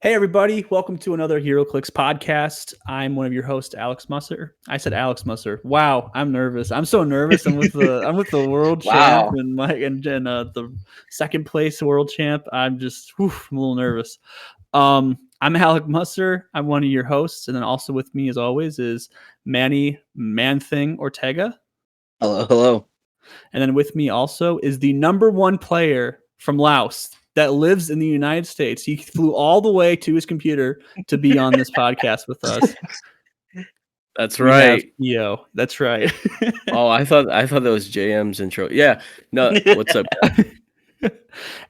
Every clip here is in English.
Hey, everybody. Welcome to another Clix podcast. I'm one of your hosts, Alex Musser. I said Alex Musser. Wow, I'm nervous. I'm so nervous. I'm with the world champ Wow. and the second place world champ. I'm a little nervous. I'm Alec Musser. I'm one of your hosts. And then also with me, as always, is Manny Man-Thing Ortega. Hello. And then with me also is the number one player from Laos that lives in the United States. He flew all the way to his computer to be on this podcast with us. That's right. Yo, that's right. Oh, I thought that was JM's intro. Yeah. No, what's up?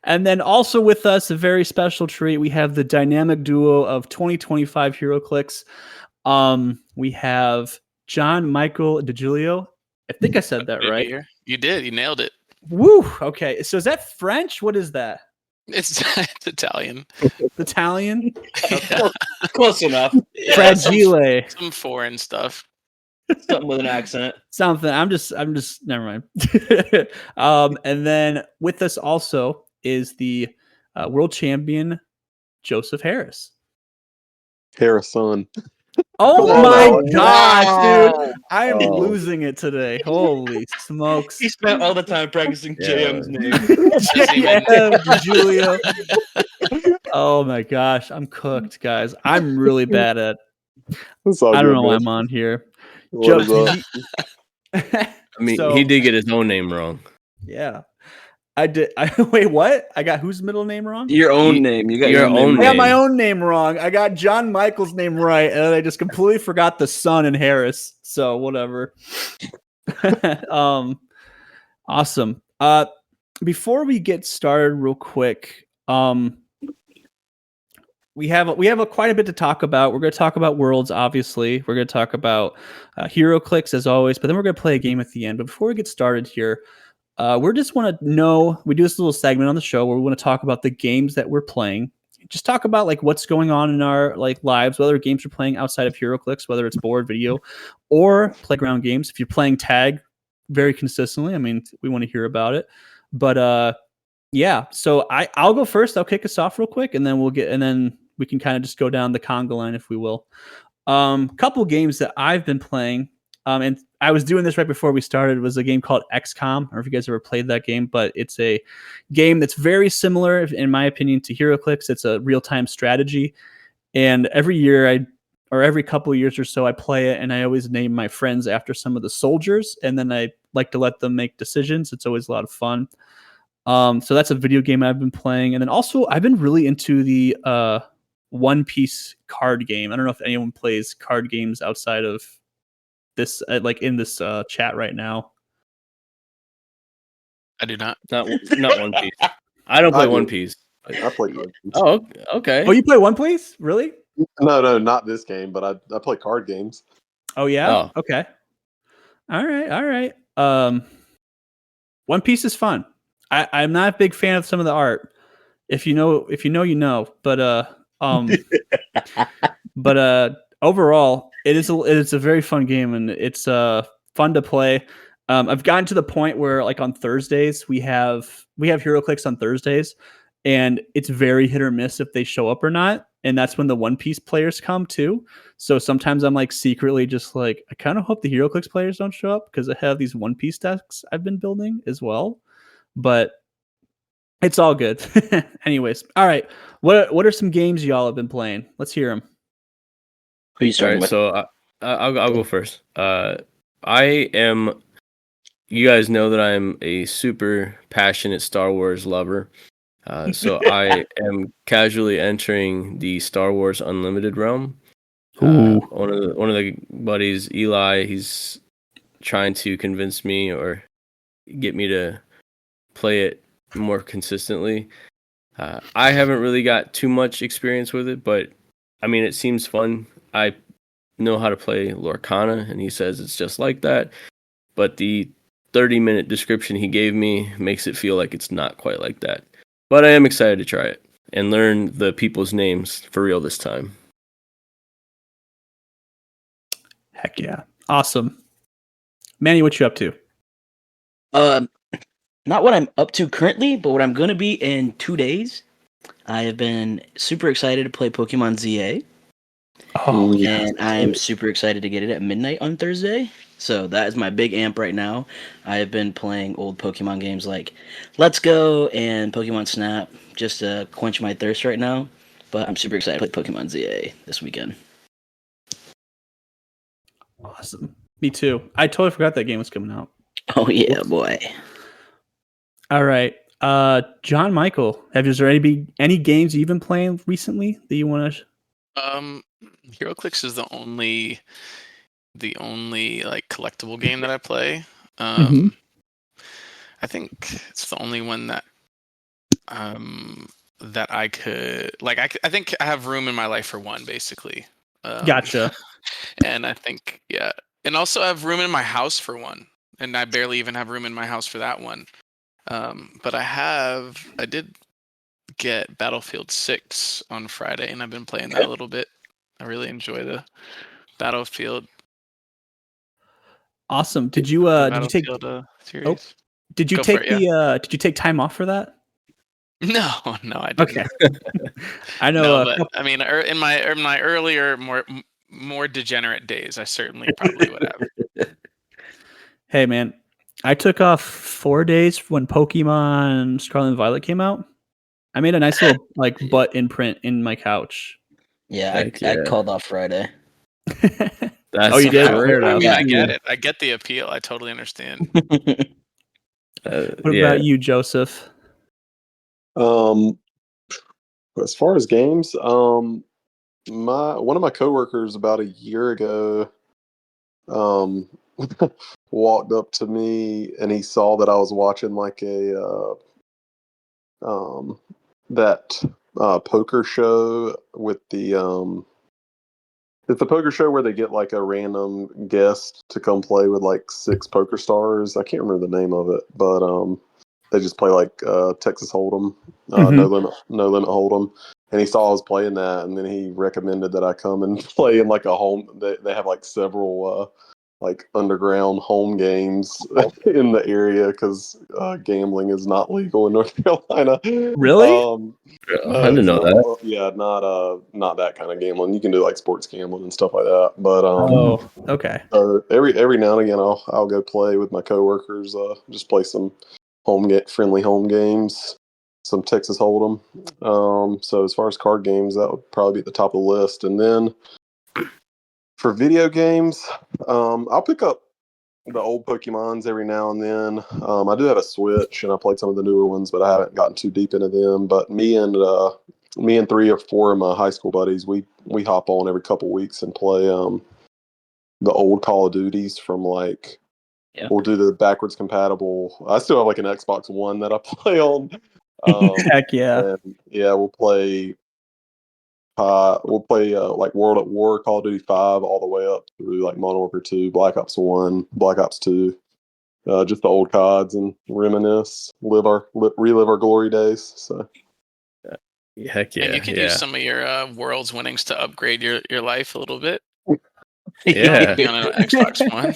And then also with us, a very special treat. We have the dynamic duo of 2025 Clix. We have John Michael DiGiulio. I think I said that right. You did. You nailed it. Woo. Okay. So is that French? What is that? It's Italian. Italian? Okay. Close enough. Yeah, Fragile. Some foreign stuff. Something with an accent. Something. I'm just never mind. And then with us also is the world champion Joseph Harris. Harrison. Oh my gosh, wow. dude. I am losing it today. Holy smokes. He spent all the time practicing JM's name. Julio. Oh my gosh. I'm cooked, guys. I'm really bad at I don't know why I'm on here. I mean, he did get his own name wrong. Yeah. I did. Wait, what? I got whose middle name wrong? Your own name. You got your own name. I got my own name wrong. I got John Michael's name right, and I just completely forgot the son in Harris. So whatever. Awesome. Before we get started, real quick, we have quite a bit to talk about. We're going to talk about Worlds, obviously. We're going to talk about Clix as always, but then we're going to play a game at the end. But before we get started here. We just want to know, we do this little segment on the show where we want to talk about the games that we're playing. Just talk about like what's going on in our like lives, whether games we're playing outside of Clix, whether it's board, video, or playground games. If you're playing tag very consistently, I mean, we want to hear about it. But yeah, so I'll go first. I'll kick us off real quick, and then we can kind of just go down the conga line, if we will. Couple games that I've been playing. And I was doing this right before we started. It was a game called XCOM. I don't know if you guys ever played that game, but it's a game that's very similar, in my opinion, to HeroClix. It's a real-time strategy. And every year, or every couple of years or so, I play it, and I always name my friends after some of the soldiers, and then I like to let them make decisions. It's always a lot of fun. So that's a video game I've been playing. And then also, I've been really into the One Piece card game. I don't know if anyone plays card games outside of this like in this chat right now. I do not. Not One Piece. I don't play One Piece. I play One Piece. Oh, okay. Oh, you play One Piece? Really? No, not this game, but I play card games. Oh yeah. Oh. Okay. All right. One Piece is fun. I'm not a big fan of some of the art. If you know, you know. But overall, it is a very fun game, and it's fun to play. I've gotten to the point where, like, on Thursdays, we have HeroClix on Thursdays, and it's very hit or miss if they show up or not. And that's when the One Piece players come too. So sometimes I'm like secretly just like, I kind of hope the HeroClix players don't show up because I have these One Piece decks I've been building as well. But it's all good. Anyways, all right. What are some games y'all have been playing? Let's hear them. Who are you starting with? So I'll go first. You guys know that I'm a super passionate Star Wars lover. So I am casually entering the Star Wars Unlimited realm. One of the buddies, Eli, he's trying to convince me or get me to play it more consistently. I haven't really got too much experience with it, but I mean, it seems fun. I know how to play Lorcana, and he says it's just like that. But the 30-minute description he gave me makes it feel like it's not quite like that. But I am excited to try it and learn the people's names for real this time. Heck yeah. Awesome. Manny, what you up to? Not what I'm up to currently, but what I'm going to be in 2 days. I have been super excited to play Pokemon ZA, Oh, and I am super excited to get it at midnight on Thursday. So that is my big amp right now. I have been playing old Pokemon games like Let's Go and Pokemon Snap just to quench my thirst right now. But I'm super excited to play Pokemon ZA this weekend. awesome. Me too. I totally forgot that game was coming out. Oh yeah, boy. All right. John Michael, is there any games you've been playing recently that you want to? HeroClix is the only like collectible game that I play. Mhm. I think it's the only one that that I could like. I think I have room in my life for one, basically. Gotcha. And I think and also I have room in my house for one, and I barely even have room in my house for that one. But I did get Battlefield 6 on Friday, and I've been playing that a little bit. I really enjoy the Battlefield. Awesome. Did you take series? did you Go for take it, did you take time off for that? No, I didn't. Okay. I know. No, but I mean, in my earlier more degenerate days, I certainly probably would have. Hey man, I took off 4 days when Pokemon Scarlet and Violet came out. I made a nice little like butt imprint in my couch. Yeah, I called off Friday. Oh, you did? great. Fair enough. I mean, I Yeah. get it. I get the appeal. I totally understand. What about you, Joseph? As far as games, one of my coworkers about a year ago, walked up to me and he saw that I was watching like that poker show with the it's a poker show where they get like a random guest to come play with like 6 poker stars. I can't remember the name of it, but they just play like Texas Hold'em, no limit Hold'em. And he saw I was playing that, and then he recommended that I come and play in like a home. They have like several like underground home games in the area because gambling is not legal in North Carolina. Really? I didn't know that. Yeah, not that kind of gambling. You can do like sports gambling and stuff like that. But Oh, okay. every now and again, I'll go play with my coworkers. Just play some friendly home games, some Texas Hold'em. So as far as card games, that would probably be at the top of the list. And then for video games, I'll pick up the old Pokemons every now and then. I do have a Switch, and I played some of the newer ones, but I haven't gotten too deep into them. But me and 3 or 4 of my high school buddies, we hop on every couple weeks and play the old Call of Duties from like. Yeah. We'll do the backwards compatible. I still have like an Xbox One that I play on. Heck yeah. And yeah, we'll play like World at War, Call of Duty 5, all the way up through like Modern Warfare 2, Black Ops 1, Black Ops 2. Just the old CODs and reminisce, relive our glory days. So, Heck yeah! And you can use some of your World's winnings to upgrade your life a little bit. Yeah. Be on an Xbox One.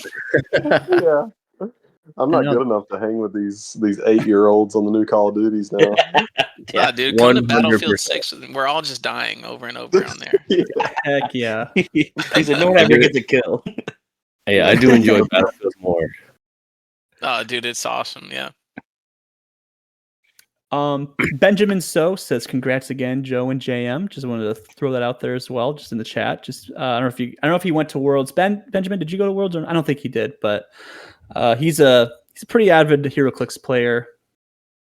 yeah, I'm not good enough to hang with these 8-year-olds on the new Call of Duties now. Yeah, dude, come to Battlefield 6. We're all just dying over and over on there. Heck yeah. He said, "No one ever gets a kill." Yeah, I do enjoy Battlefield more. Oh, dude, it's awesome. Yeah. Benjamin So says, "Congrats again, Joe and JM." Just wanted to throw that out there as well, just in the chat. Just I don't know if he went to Worlds. Benjamin, did you go to Worlds? I don't think he did, but he's a pretty avid HeroClix player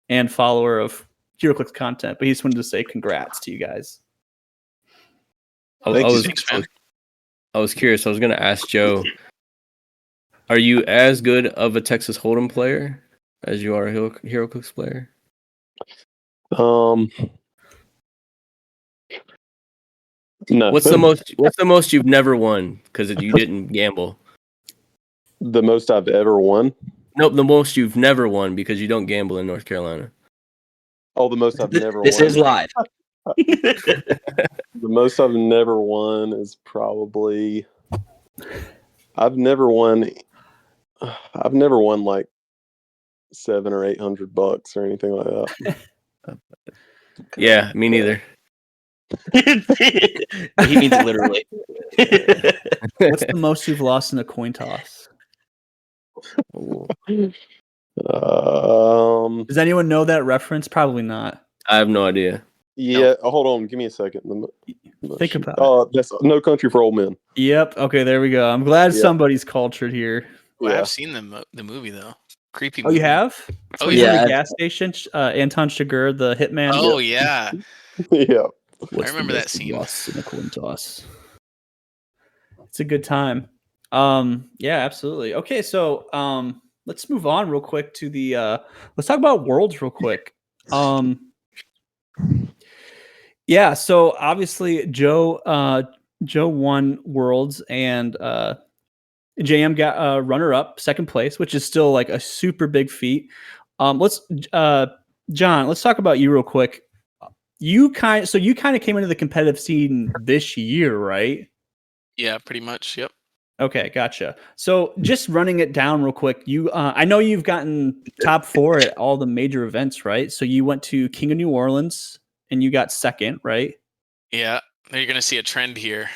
and follower of HeroClix content. But he just wanted to say congrats to you guys. I was curious. I was going to ask Joe, are you as good of a Texas Hold'em player as you are a HeroClix player? No. What's the most you've never won because you didn't gamble? The most I've ever won? Nope, the most you've never won because you don't gamble in North Carolina. Oh, the most I've never won. This is live. The most I've never won is probably I've never won like $700 or $800 or anything like that. Yeah, me neither. He means literally. What's the most you've lost in a coin toss? Does anyone know that reference? Probably not. I have no idea. Yeah, hold on. Give me a second. Think about it. That's No Country for Old Men. Yep. Okay, there we go. I'm glad Yeah. somebody's cultured here. Well, Yeah. I've seen the movie though. Creepy Oh, movie. you have? Oh, When he's in yeah. the gas station. Anton Chigurh, the hitman. Oh yeah. Yeah. What's I remember the that most scene. lost in a coin toss? It's a good time. Yeah, absolutely. Okay, so let's move on real quick to the let's talk about Worlds real quick. Yeah, so obviously Joe won Worlds, and JM got runner up, second place, which is still like a super big feat. Let's John, let's talk about you real quick. You kind of came into the competitive scene this year, right? Yeah, pretty much. Yep. Okay, gotcha. So just running it down real quick, you I know you've gotten top 4 at all the major events, right? So you went to King of New Orleans and you got second, right? Yeah. You're gonna see a trend here.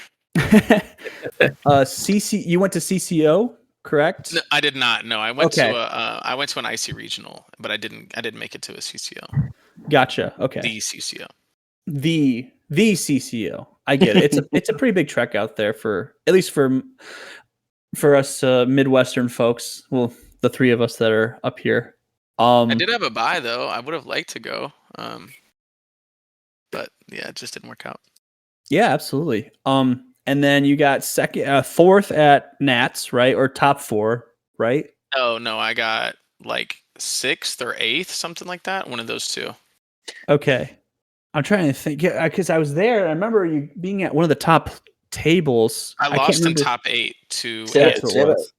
CC, you went to CCO, correct? No, I did not. No, I went Okay. to I went to an IC regional, but I didn't make it to a CCO. Gotcha. Okay. The CCO. The CCO. I get it. It's a pretty big trek out there for at least for us Midwestern folks. Well, the 3 of us that are up here. I did have a buy though. I would have liked to go. But yeah, it just didn't work out. Yeah, absolutely. And then you got second, 4th at Nats, right? Or top 4, right? Oh no, I got like 6th or 8th, something like that. One of those 2. Okay. I'm trying to think. Yeah, because I was there. I remember you being at one of the top tables. I can't lost in remember. top 8 to That's what it was.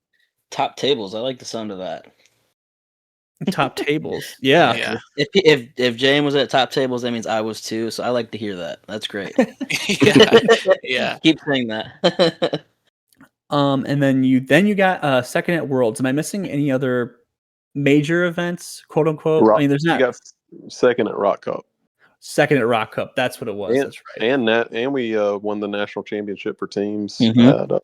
Top tables. I like the sound of that. Top tables. Yeah. Yeah. If Jane was at top tables, that means I was too. So I like to hear that. That's great. Yeah. Keep saying that. And then you got second at Worlds. Am I missing any other major events, quote unquote? I mean, there's not. You got second at Rock Cup. Second at Rock Cup. That's what it was. That's right. And we won the national championship for teams Mhm.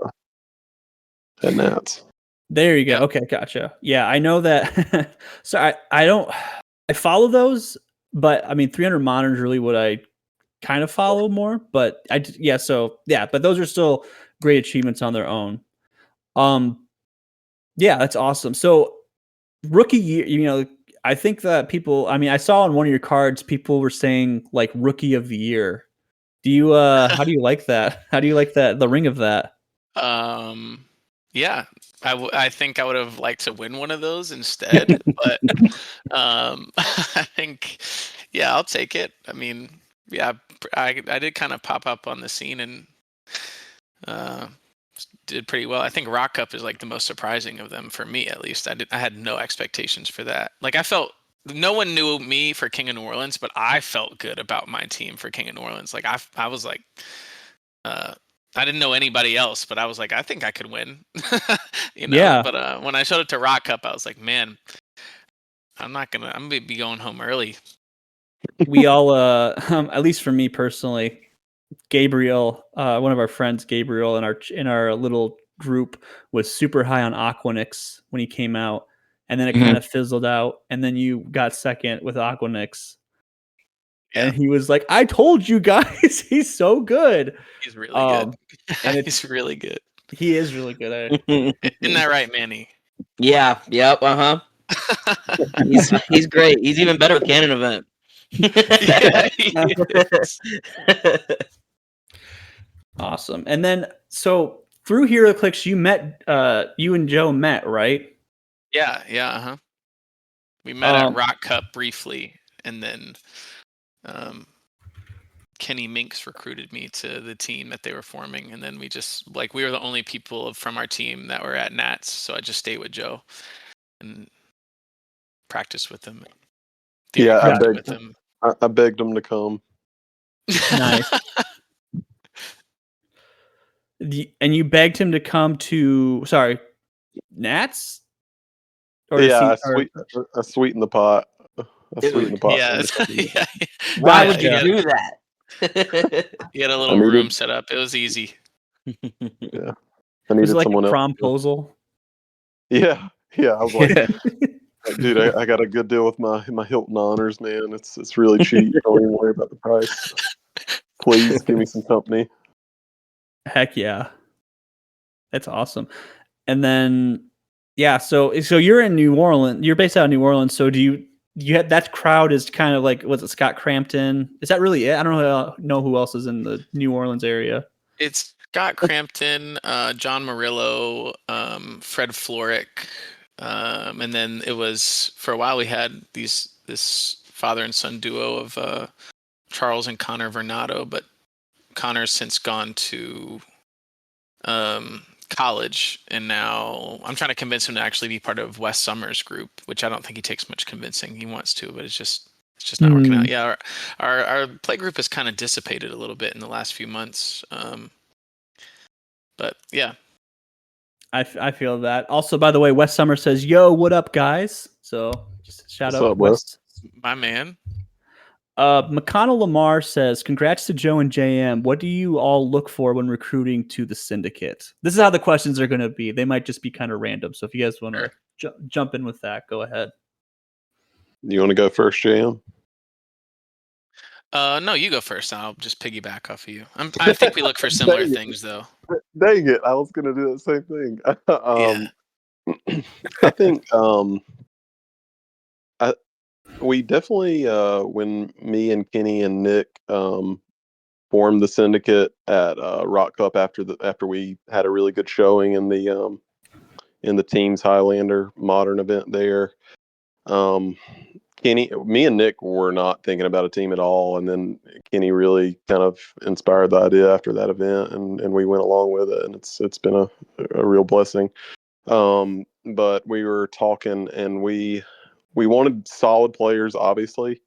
at Nats. There you go. Okay, gotcha. Yeah, I know that. So I follow those, but I mean, 300 Modern is really what I kind of follow more. But but those are still great achievements on their own. Yeah, that's awesome. So rookie year, I think that people. I mean, I saw on one of your cards, people were saying like rookie of the year. Do you? How do you like that? How do you like that? The ring of that? Yeah, I think I would have liked to win one of those instead, but I think, yeah, I'll take it. I mean, yeah, I did kind of pop up on the scene and did pretty well. I think Rock Cup is like the most surprising of them for me, at least. I had no expectations for that. Like I felt no one knew me for King of New Orleans, but I felt good about my team for King of New Orleans. Like I was like, I didn't know anybody else, but I was like, I think I could win. Yeah. But when I showed up to Rock Cup, I was like, man, I'm gonna be going home early. We all, at least for me personally, Gabriel, one of our friends, Gabriel, in our little group, was super high on Aquanix when he came out, and then it kind of fizzled out, and then you got second with Aquanix. Yeah. And he was like, I told you guys, he's so good. He's really good. And he's really good. He is really good. Isn't that right, Manny? Yeah. Yep. He's great. He's even better with Canon Event. Yeah, he is. Awesome. And then, so through Hero Clix, you and Joe met, right? Yeah. We met at Rock Cup briefly, and then Kenny Minks recruited me to the team that they were forming, and then we were the only people from our team that were at Nats, so I just stayed with Joe and practiced with him. Yeah, I begged him to come. Nice. And you begged him to come to, Nats? I sweetened the pot. I sweeten the pot. Yeah, yeah. Why Yeah, would you yeah. do that? You had a little needed- room set up. It was easy. Yeah, I Was needed it like someone a else. promposal? Yeah. I was like, Yeah. dude, I got a good deal with my Hilton Honors, man. It's really cheap. Don't even worry about the price. Please give me some company. Heck yeah. That's awesome. And then yeah, so you're in New Orleans. You're based out of New Orleans. So do you have that crowd is kind of like, was it Scott Crampton? Is that really it? I don't know who else is in the New Orleans area. It's Scott Crampton, John Murillo, Fred Florick, and then it was for a while we had this father and son duo of Charles and Connor Vernado, but Connor's since gone to college, and now I'm trying to convince him to actually be part of Wes Summers' group, which I don't think he takes much convincing. He wants to, but it's just not working out. Yeah, our play group has kind of dissipated a little bit in the last few months. But yeah, I feel that. Also, by the way, Wes Summer says, "Yo, what up, guys?" So just shout What's out up, Wes? my man. McConnell Lamar says, "Congrats to Joe and JM. What do you all look for when recruiting to the Syndicate?" This is how the questions are going to be. They might just be kind of random. So if you guys want to jump in with that, go ahead. You want to go first, JM? No, you go first. And I'll just piggyback off of you. I think we look for similar things, though. Dang it! I was gonna do the same thing. I think we definitely when me and Kenny and Nick formed the syndicate at Rock Cup after we had a really good showing in the team's Highlander modern event there. Me and Nick were not thinking about a team at all, and then Kenny really kind of inspired the idea after that event, and we went along with it, and it's been a real blessing. But we were talking, and we wanted solid players, obviously,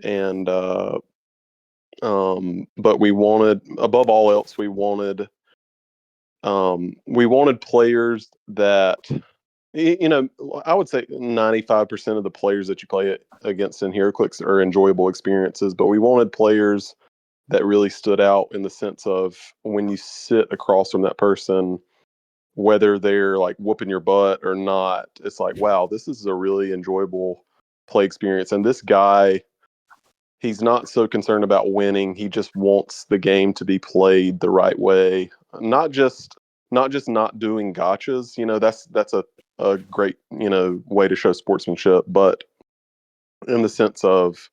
and but we wanted, above all else, we wanted players that, I would say 95% of the players that you play against in HeroClix are enjoyable experiences, but we wanted players that really stood out in the sense of when you sit across from that person, whether they're like whooping your butt or not, it's like, wow, this is a really enjoyable play experience. And this guy, he's not so concerned about winning. He just wants the game to be played the right way. Not just not doing gotchas. That's a great, way to show sportsmanship, but in the sense of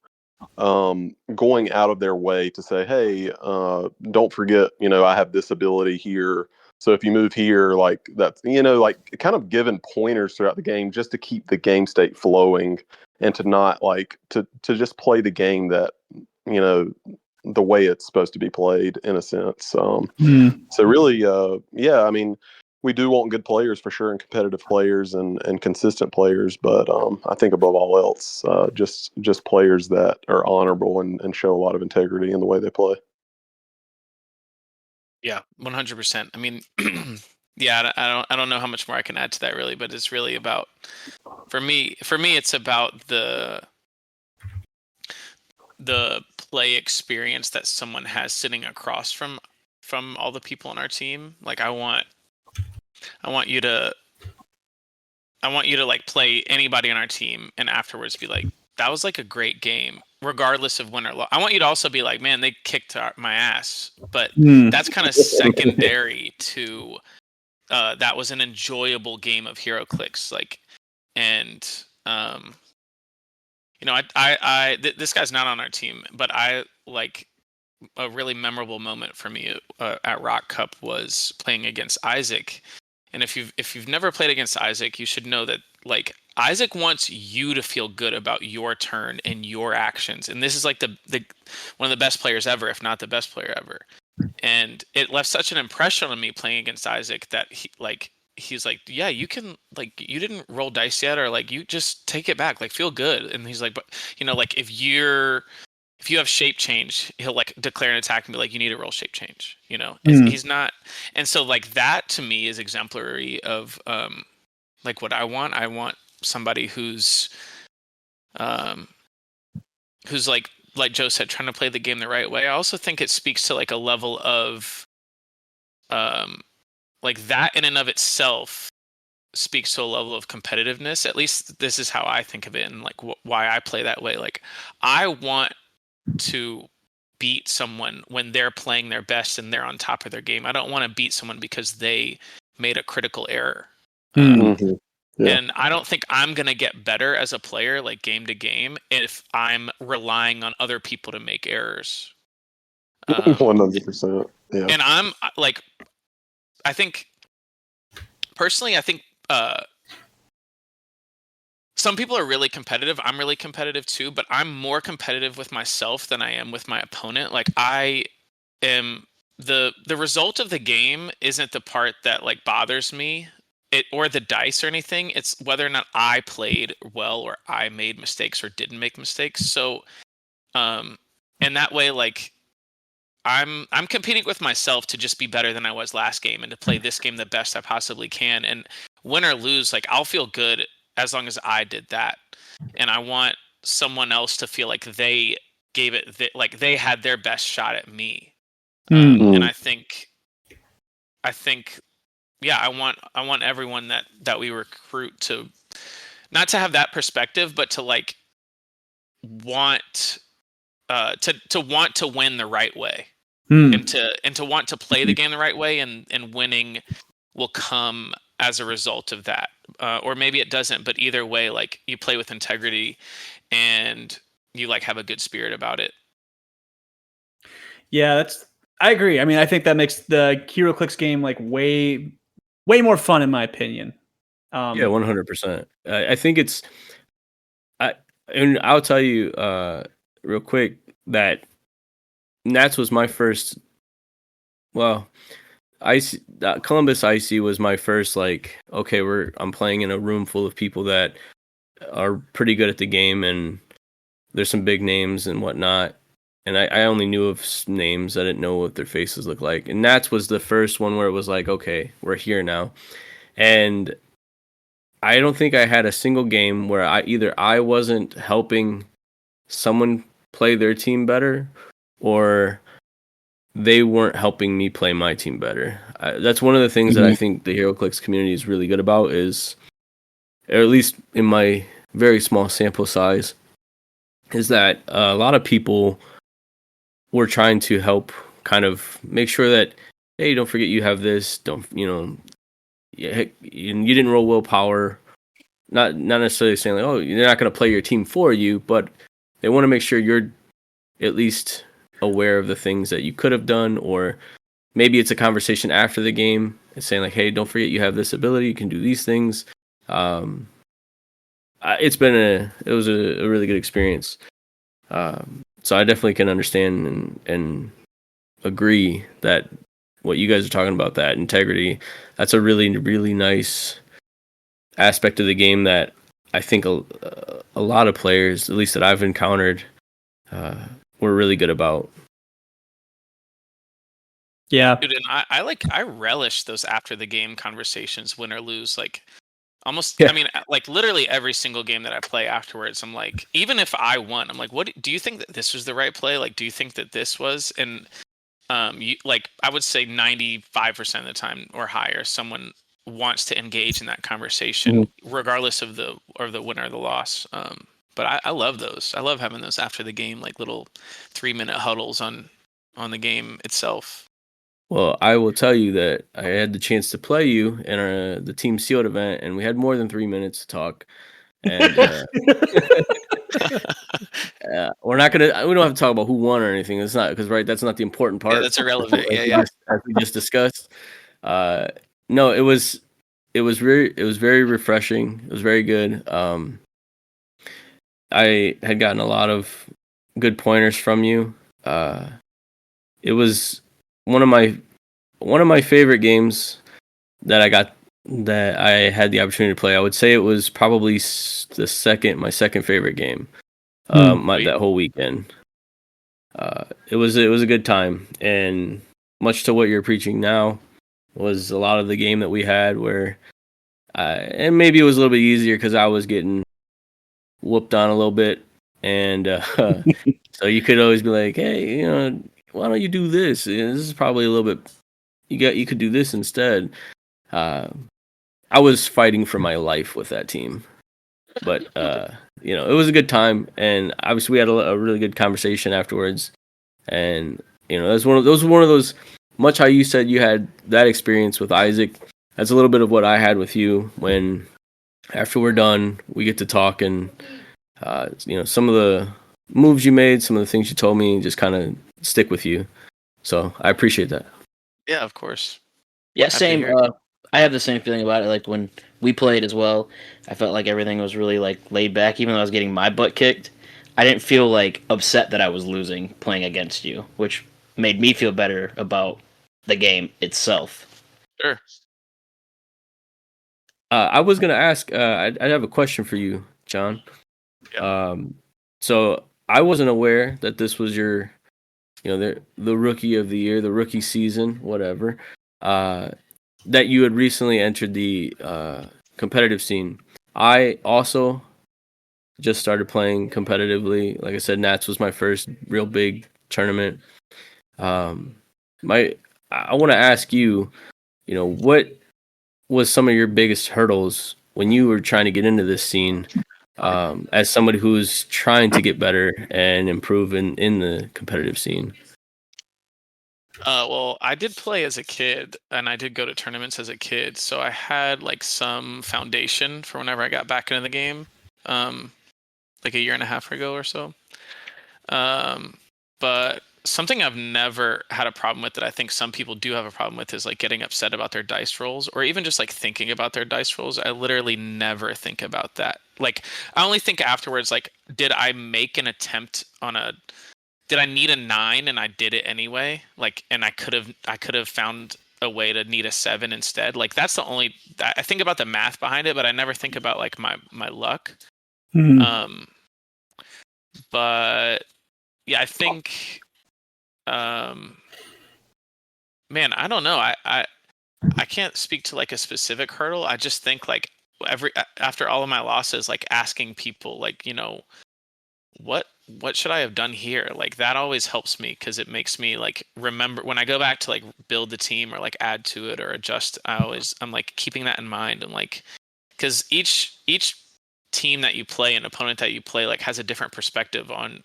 going out of their way to say, hey, don't forget, I have this ability here. So if you move here, like that's, like kind of giving pointers throughout the game just to keep the game state flowing and to not like to just play the game that, the way it's supposed to be played in a sense. So really, yeah, I mean, we do want good players for sure, and competitive players and consistent players. But I think above all else, just players that are honorable and show a lot of integrity in the way they play. Yeah, 100%. I mean, yeah, I don't know how much more I can add to that really, but it's really about, for me, it's about the play experience that someone has sitting across from all the people on our team. Like I want you to like play anybody on our team and afterwards be like, that was like a great game, regardless of win or loss. I want you to also be like, man, they kicked my ass. But that's kind of secondary to that was an enjoyable game of HeroClix. Like, and this guy's not on our team, but I like a really memorable moment for me at Rock Cup was playing against Isaac. And if you've never played against Isaac, you should know that like Isaac wants you to feel good about your turn and your actions. And this is like the one of the best players ever, if not the best player ever. And it left such an impression on me playing against Isaac that he's like, yeah, you can, like, you didn't roll dice yet, or like you just take it back, like feel good. And he's like, but like if you have shape change, he'll like declare an attack and be like, you need to roll shape change, he's not. And so like that to me is exemplary of like what I want. I want somebody who's who's like Joe said, trying to play the game the right way. I also think it speaks to like a level of like that in and of itself speaks to a level of competitiveness. At least this is how I think of it, and like why I play that way. Like I want to beat someone when they're playing their best and they're on top of their game. I don't want to beat someone because they made a critical error. Mhm. Yeah. And I don't think I'm going to get better as a player, like game to game, if I'm relying on other people to make errors. 100%. Yeah. And I'm like, I think personally, some people are really competitive. I'm really competitive too, but I'm more competitive with myself than I am with my opponent. Like I am the result of the game isn't the part that like bothers me. Or the dice or anything. It's whether or not I played well or I made mistakes or didn't make mistakes. So and that way like I'm competing with myself to just be better than I was last game and to play this game the best I possibly can. And win or lose, like I'll feel good as long as I did that. And I want someone else to feel like they gave it like they had their best shot at me. And I think yeah, I want everyone that we recruit to not to have that perspective, but to like want to want to win the right way. And to want to play the game the right way, and winning will come as a result of that. Or maybe it doesn't, but either way, like you play with integrity and you like have a good spirit about it. Yeah, I agree. I mean, I think that makes the Hero Clix game like way more fun in my opinion. Yeah, 100%. I think and I'll tell you real quick that Nats was my first. Well, Columbus Icy was my first like. Okay, I'm playing in a room full of people that are pretty good at the game, and there's some big names and whatnot. And I only knew of names. I didn't know what their faces looked like. And Nats was the first one where it was like, okay, we're here now. And I don't think I had a single game where I wasn't helping someone play their team better, or they weren't helping me play my team better. That's one of the things that I think the HeroClix community is really good about, is, or at least in my very small sample size, is that a lot of people were trying to help kind of make sure that, hey, don't forget you have this, you didn't roll willpower. Not necessarily saying like, oh, you're not going to play your team for you, but they want to make sure you're at least aware of the things that you could have done, or maybe it's a conversation after the game. It's saying like, hey, don't forget you have this ability, you can do these things. It was a really good experience. So I definitely can understand and agree that what you guys are talking about, that integrity, that's a really, really nice aspect of the game that I think a lot of players, at least that I've encountered, were really good about. Yeah, dude, and I relish those after the game conversations, win or lose. Like almost, yeah. I mean, like literally every single game that I play afterwards, I'm like, even if I won, I'm like, what do you think that this was the right play? Like, do you think that this was? And like I would say 95% of the time or higher, someone wants to engage in that conversation, regardless of the win or the loss. But I love those. I love having those after the game, like little 3-minute huddles on the game itself. Well, I will tell you that I had the chance to play you in the Team Sealed event, and we had more than 3 minutes to talk. And we don't have to talk about who won or anything. It's not, because that's not the important part. Yeah, that's irrelevant. As we just discussed. No, it was very refreshing. It was very good. I had gotten a lot of good pointers from you. It was one of my favorite games that I had the opportunity to play. I would say it was probably my second favorite game. That whole weekend. It was a good time, and much to what you're preaching now was a lot of the game that we had where, and maybe it was a little bit easier because I was getting whooped on a little bit and so you could always be like, hey, why don't you do this? This is probably a little bit. You could do this instead. I was fighting for my life with that team, but it was a good time, and obviously we had a really good conversation afterwards. And that's one of those. Much how you said you had that experience with Isaac, that's a little bit of what I had with you. When after we're done, we get to talk, and some of the moves you made, some of the things you told me, just kind of stick with you. So I appreciate that. Yeah, of course. Yeah, Happy to same. hear it. I have the same feeling about it. Like when we played as well, I felt like everything was really like laid back. Even though I was getting my butt kicked, I didn't feel like upset that I was losing playing against you, which made me feel better about the game itself. Sure. I was gonna ask. I'd have a question for you, John. Yeah. So I wasn't aware that this was your, the rookie of the year, the rookie season, whatever. That you had recently entered the competitive scene. I also just started playing competitively. Like I said, Nats was my first real big tournament. I want to ask you, what was some of your biggest hurdles when you were trying to get into this scene, as somebody who's trying to get better and improve in the competitive scene? Well, I did play as a kid, and I did go to tournaments as a kid, so I had like some foundation for whenever I got back into the game, like a year and a half ago or so. But something I've never had a problem with that I think some people do have a problem with is like getting upset about their dice rolls, or even just like thinking about their dice rolls. I literally never think about that. Like, I only think afterwards, like, did I make an attempt on did I need a 9 and I did it anyway? Like, and I could have found a way to need a 7 instead. Like, that's the only, I think about the math behind it, but I never think about like my luck. Mhm. But yeah, I think, man, I don't know. I can't speak to like a specific hurdle. I just think like after all of my losses, like asking people like, what should I have done here? Like, that always helps me, because it makes me like remember when I go back to like build the team or like add to it or adjust. I'm like keeping that in mind, and like, because each team that you play and opponent that you play like has a different perspective on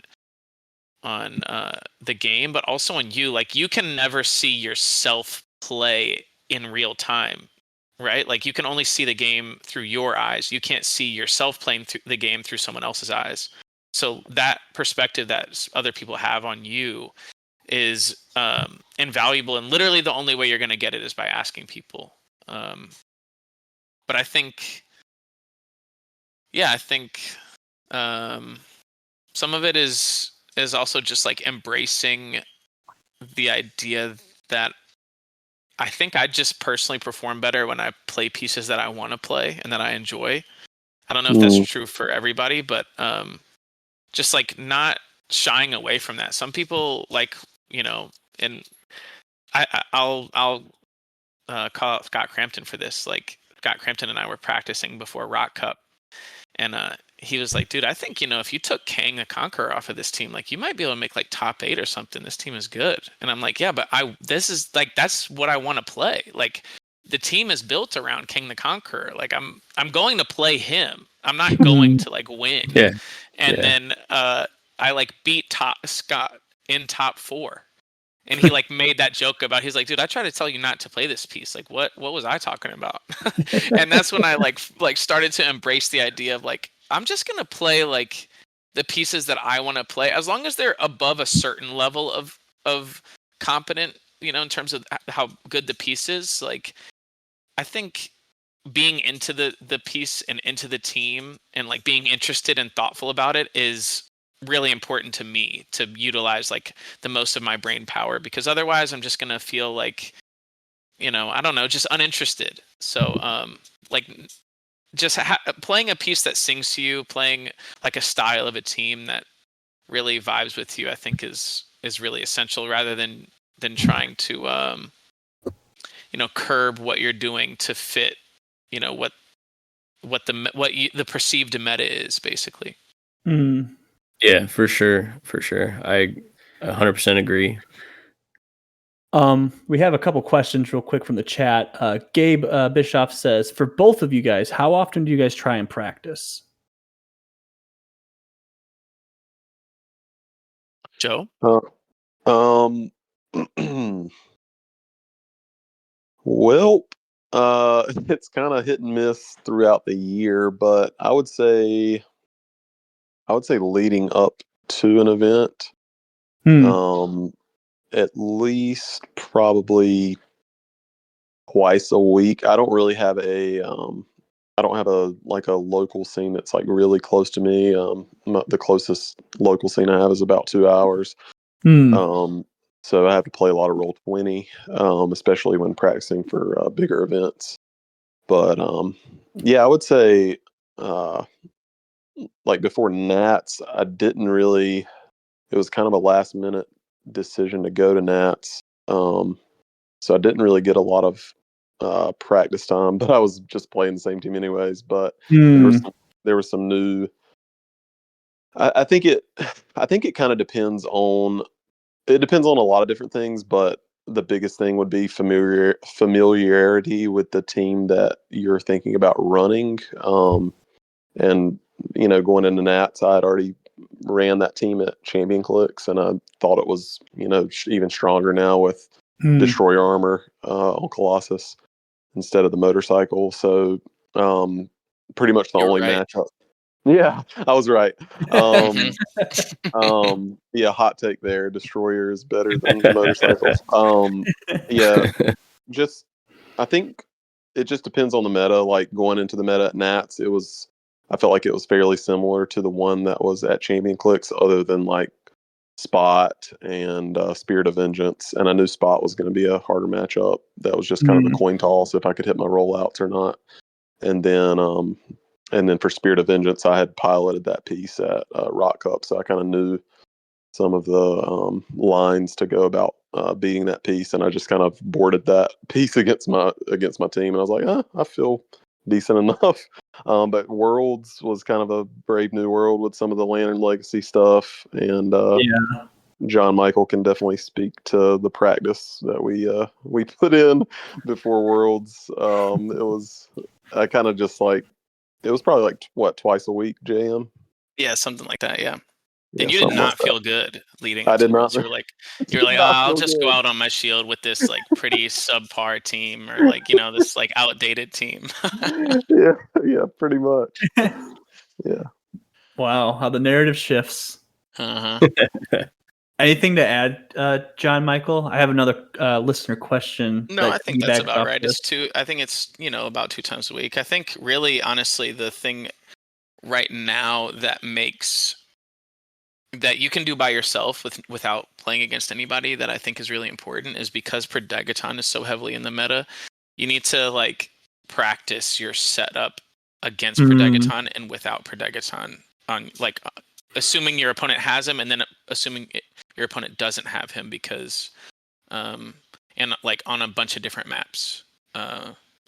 the game, but also on you. Like, you can never see yourself play in real time, right? Like, you can only see the game through your eyes. You can't see yourself playing through the game through someone else's eyes. So that perspective that other people have on you is invaluable, and literally the only way you're going to get it is by asking people. But I think, some of it is also just like embracing the idea that I think I just personally perform better when I play pieces that I want to play and that I enjoy. I don't know if that's true for everybody, but just like not shying away from that. Some people like, and I'll call out Scott Crampton for this. Like, Scott Crampton and I were practicing before Rock Cup, and he was like, dude, I think, if you took Kang the Conqueror off of this team, like, you might be able to make like top 8 or something. This team is good. And I'm like, yeah, but this is like, that's what I want to play. Like, the team is built around King the Conqueror. Like, I'm going to play him. I'm not going to like win. Yeah. And then I like beat Scott in top 4. And he like made that joke about, he's like, dude, I tried to tell you not to play this piece. Like, what was I talking about? And that's when I like started to embrace the idea of like, I'm just going to play like the pieces that I want to play, as long as they're above a certain level of competent, in terms of how good the piece is. Like, I think being into the piece and into the team and like being interested and thoughtful about it is really important to me, to utilize like the most of my brain power, because otherwise I'm just going to feel like, I don't know, just uninterested. So like, just playing a piece that sings to you, playing like a style of a team that really vibes with you, I think is really essential, rather than trying to curb what you're doing to fit what the perceived meta is, basically. Yeah, for sure. I 100% agree. We have a couple questions real quick from the chat. Gabe Bischoff says, for both of you guys, how often do you guys try and practice? Joe? Um, well, it's kind of hit and miss throughout the year, but I would say leading up to an event, at least probably twice a week. I don't really have I don't have a local scene that's like really close to me. The closest local scene I have is about 2 hours. So I have to play a lot of Roll20, especially when practicing for bigger events. But yeah, I would say like before Nats, I didn't really. It was kind of a last minute decision to go to Nats, so I didn't really get a lot of practice time. But I was just playing the same team anyways. But there was some new. I think it kind of depends on. It depends on a lot of different things, but the biggest thing would be familiarity with the team that you're thinking about running. And going into Nats, I had already ran that team at Champion Clix, and I thought it was even stronger now with Destroyer armor on Colossus instead of the motorcycle. So pretty much the only matchup. Yeah, I was right. Yeah, hot take there. Destroyer is better than motorcycles. Yeah, just I think it just depends on the meta. Like going into the meta at Nats, I felt like it was fairly similar to the one that was at Champion Clix, other than like Spot and Spirit of Vengeance. And I knew Spot was going to be a harder matchup. That was just kind of a coin toss if I could hit my rollouts or not. And then for Spirit of Vengeance, I had piloted that piece at Rock Cup, so I kind of knew some of the lines to go about beating that piece, and I just kind of boarded that piece against my team, and I was like, I feel decent enough. But Worlds was kind of a brave new world with some of the Lantern Legacy stuff, and John Michael can definitely speak to the practice that we put in before Worlds. I kind of just like. It was probably like twice a week, JM? Yeah, something like that. Yeah. Yeah, and you did not feel good leading I up to did Worlds. not. You were like, I'll just go out on my shield with this like pretty subpar team, or like this like outdated team. yeah, pretty much. Yeah. Wow, how the narrative shifts. Uh-huh. Anything to add, John Michael? I have another listener question. No, I think that's about right. I think it's about 2 times a week. I think really, honestly, the thing right now that you can do by yourself without playing against anybody, that I think is really important, is because Predagaton is so heavily in the meta. You need to like practice your setup against Predagaton and without Predagaton, on like assuming your opponent has him, and then assuming your opponent doesn't have him, because and like on a bunch of different maps,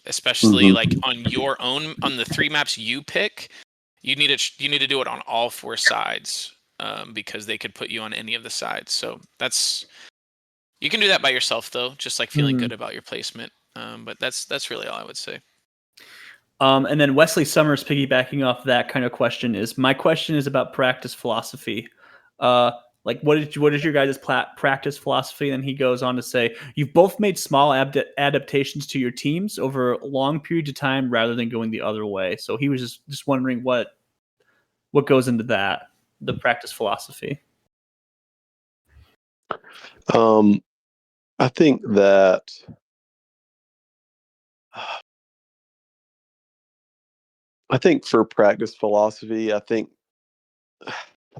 especially like on the 3 maps you pick, you need to do it on all 4 sides, because they could put you on any of the sides. So you can do that by yourself though, just like feeling good about your placement. But that's really all I would say. And then Wesley Summers, piggybacking off that kind of question, my question is about practice philosophy. Like what is your guys' practice philosophy? And he goes on to say, you've both made small adaptations to your teams over long periods of time rather than going the other way. So he was just wondering what goes into that, the practice philosophy. I think that for practice philosophy, I think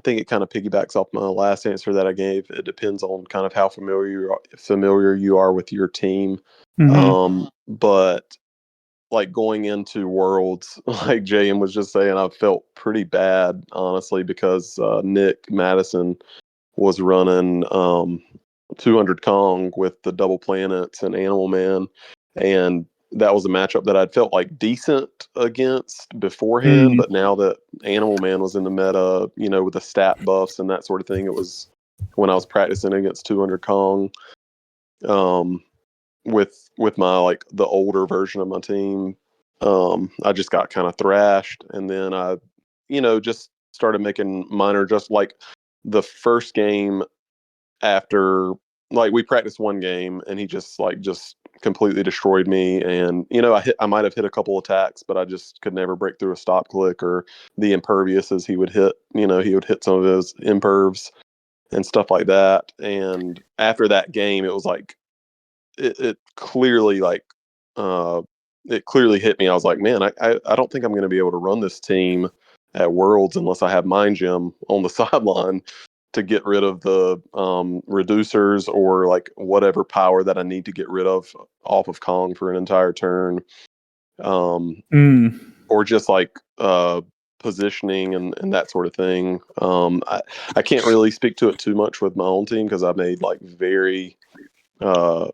it kind of piggybacks off my last answer that I gave. It depends on kind of how familiar you are with your team. But like going into Worlds, like JM was just saying, I felt pretty bad, honestly, because Nick Madison was running 200 Kong with the double planets and Animal Man, and that was a matchup that I'd felt like decent against beforehand, but now that Animal Man was in the meta, with the stat buffs and that sort of thing, it was when I was practicing against 200 Kong, with my like the older version of my team, I just got kind of thrashed, and then I, just started making minor, just like the first game after, like, we practiced one game and he just completely destroyed me, and I might have hit a couple attacks, but I just could never break through a stop click or the imperviouses he would hit. He would hit some of his impervs and stuff like that. And after that game, it was like it clearly it clearly hit me. I was like, man, I don't think I'm going to be able to run this team at Worlds unless I have Mind Gem on the sideline to get rid of the reducers or like whatever power that I need to get rid of off of Kong for an entire turn, or just like positioning and that sort of thing. I can't really speak to it too much with my own team because I made like very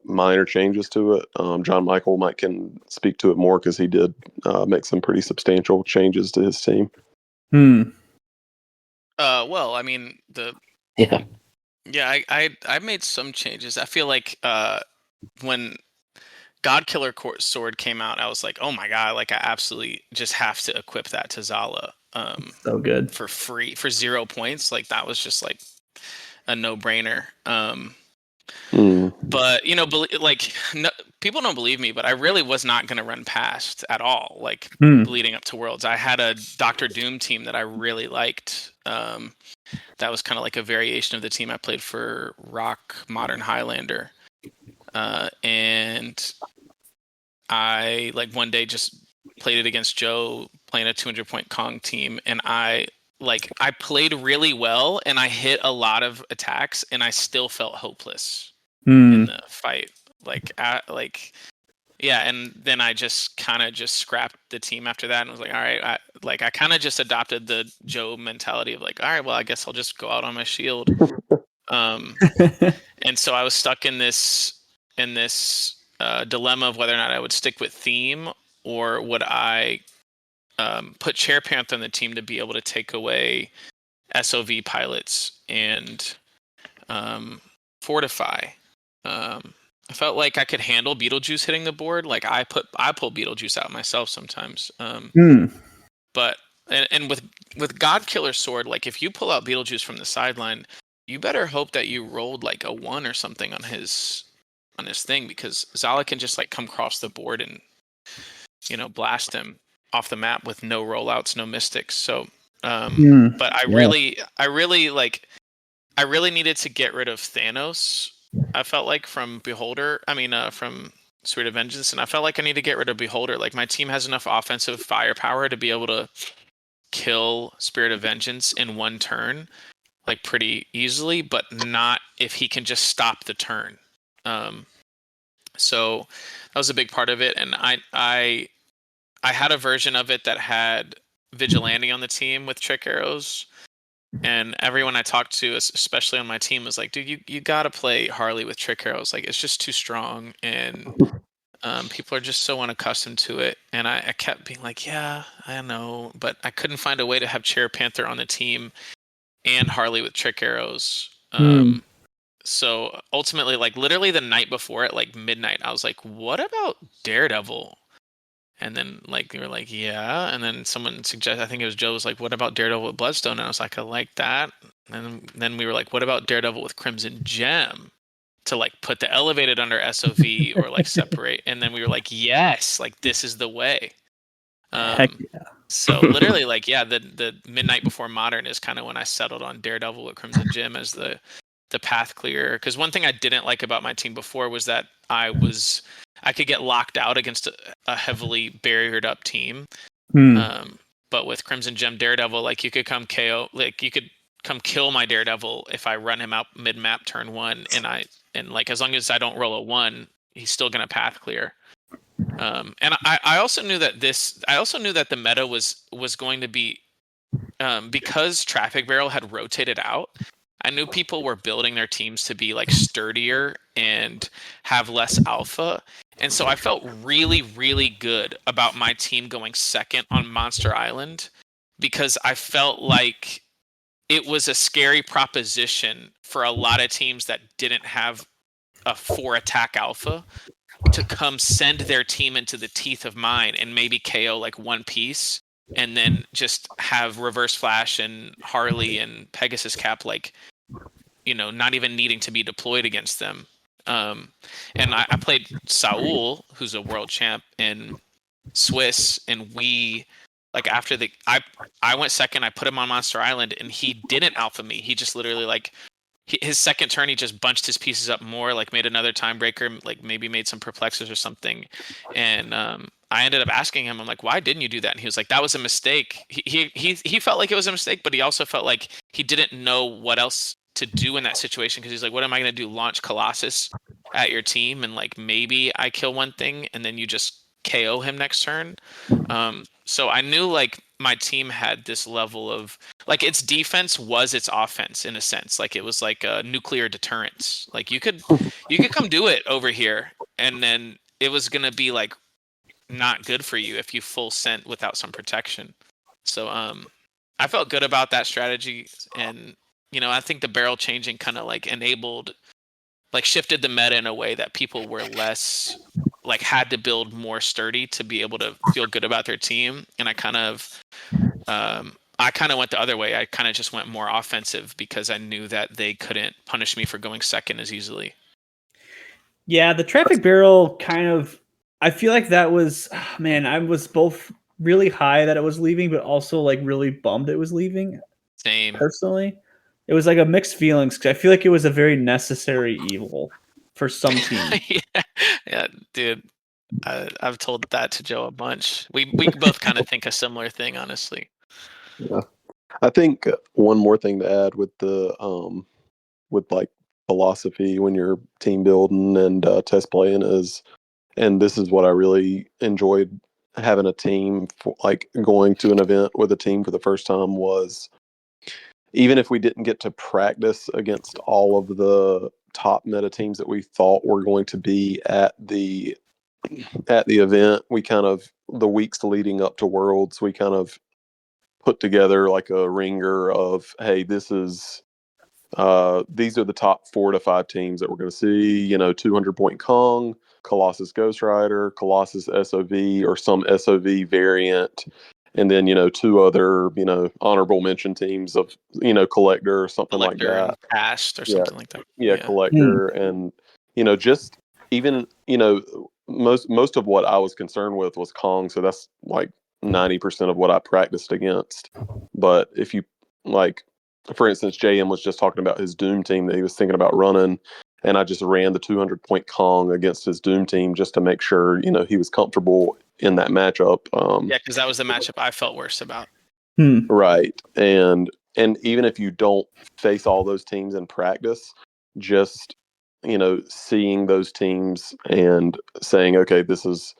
minor changes to it. John Michael can speak to it more because he did make some pretty substantial changes to his team. Well, I mean, I made some changes. I feel like when Godkiller Sword came out, I was like, oh my god, like I absolutely just have to equip that to Zala. So good for free for 0 points. Like that was just like a no-brainer. But people don't believe me, but I really was not going to run past at all. Like leading up to Worlds, I had a Dr. Doom team that I really liked. That was kind of like a variation of the team I played for Rock Modern Highlander. And I like one day just played it against Joe playing a 200-point Kong team, and I played really well and I hit a lot of attacks and I still felt hopeless in the fight. And then I just kind of just scrapped the team after that and was like, all right, I kind of just adopted the Joe mentality of like, all right, well, I guess I'll just go out on my shield. And so I was stuck in this dilemma of whether or not I would stick with theme or would I put Chair Panther on the team to be able to take away SOV pilots and fortify. I felt like I could handle Beetlejuice hitting the board. Like I pull Beetlejuice out myself sometimes. But and with Godkiller Sword, like if you pull out Beetlejuice from the sideline, you better hope that you rolled like a 1 or something on his thing, because Zala can just like come across the board and blast him off the map with no rollouts, no mystics. So but I really needed to get rid of Thanos. I felt like from from Spirit of Vengeance, and I felt like I need to get rid of Beholder. Like my team has enough offensive firepower to be able to kill Spirit of Vengeance in one turn, like pretty easily, but not if he can just stop the turn. So that was a big part of it, and I had a version of it that had Vigilante on the team with trick arrows. And everyone I talked to, especially on my team, was like, dude, you gotta play Harley with trick arrows. Like, it's just too strong. And people are just so unaccustomed to it. And I kept being like, yeah, I know. But I couldn't find a way to have Chair Panther on the team and Harley with trick arrows. So ultimately, like literally the night before at like midnight, I was like, what about Daredevil? And then like they were like, yeah. And then someone suggested, I think it was Joe, was like, what about Daredevil with Bloodstone? And I was like, I like that. And then we were like, what about Daredevil with Crimson Gem? To like put the elevated under SOV or like separate. And then we were like, yes, like this is the way. Heck yeah. So literally like, yeah, the midnight before Modern is kind of when I settled on Daredevil with Crimson Gem as the path clear. Because one thing I didn't like about my team before was that I could get locked out against a heavily barriered up team. But with Crimson Gem Daredevil, like you could come KO, like you could come kill my Daredevil if I run him out mid map turn 1, and like as long as I don't roll a 1, he's still gonna path clear. And I also knew that the meta was going to be because Traffic Barrel had rotated out. I knew people were building their teams to be like sturdier and have less alpha. And so I felt really, really good about my team going second on Monster Island because I felt like it was a scary proposition for a lot of teams that didn't have a 4 attack alpha to come send their team into the teeth of mine and maybe KO like one piece and then just have Reverse Flash and Harley and Pegasus Cap like, not even needing to be deployed against them. And I played Saul, who's a world champ in Swiss, and we like after I went second, I put him on Monster Island, and he didn't alpha me. He just literally like his second turn, he just bunched his pieces up more, like made another time breaker, like maybe made some perplexes or something. And I ended up asking him, I'm like, why didn't you do that? And he was like, that was a mistake. He felt like it was a mistake, but he also felt like he didn't know what else to do in that situation because he's like, what am I going to do? Launch Colossus at your team and like maybe I kill one thing and then you just KO him next turn. So I knew like my team had this level of like its defense was its offense in a sense. Like it was like a nuclear deterrence. Like you could come do it over here and then it was going to be like not good for you if you full sent without some protection. So I felt good about that strategy, and I think the barrel changing kind of like shifted the meta in a way that people were less like had to build more sturdy to be able to feel good about their team. And I kind of went the other way. I kind of just went more offensive because I knew that they couldn't punish me for going second as easily. Yeah, the traffic barrel kind of, I feel like that was, man, I was both really high that it was leaving, but also like really bummed it was leaving. Same. Personally, it was like a mixed feelings because I feel like it was a very necessary evil for some team. yeah, dude. I've told that to Joe a bunch. We both kind of think a similar thing, honestly. Yeah, I think one more thing to add with the with like philosophy when you're team building and test playing is, and this is what I really enjoyed having a team for, like going to an event with a team for the first time was, even if we didn't get to practice against all of the top meta teams that we thought were going to be at the event, we kind of, the weeks leading up to Worlds, we kind of put together like a ringer of, hey, this is these are the top 4 to 5 teams that we're going to see. 200 Point Kong, Colossus Ghost Rider, Colossus SOV, or some SOV variant, and then 2 other honorable mention teams of Collector or something like that, and Past or something like that. Yeah, Collector, and just even most of what I was concerned with was Kong, so that's like 90% of what I practiced against. But if you like, for instance, JM was just talking about his Doom team that he was thinking about running, and I just ran the 200 Point Kong against his Doom team just to make sure he was comfortable in that matchup. Yeah, because that was the matchup I felt worse about. Right, and even if you don't face all those teams in practice, just seeing those teams and saying, okay, this is,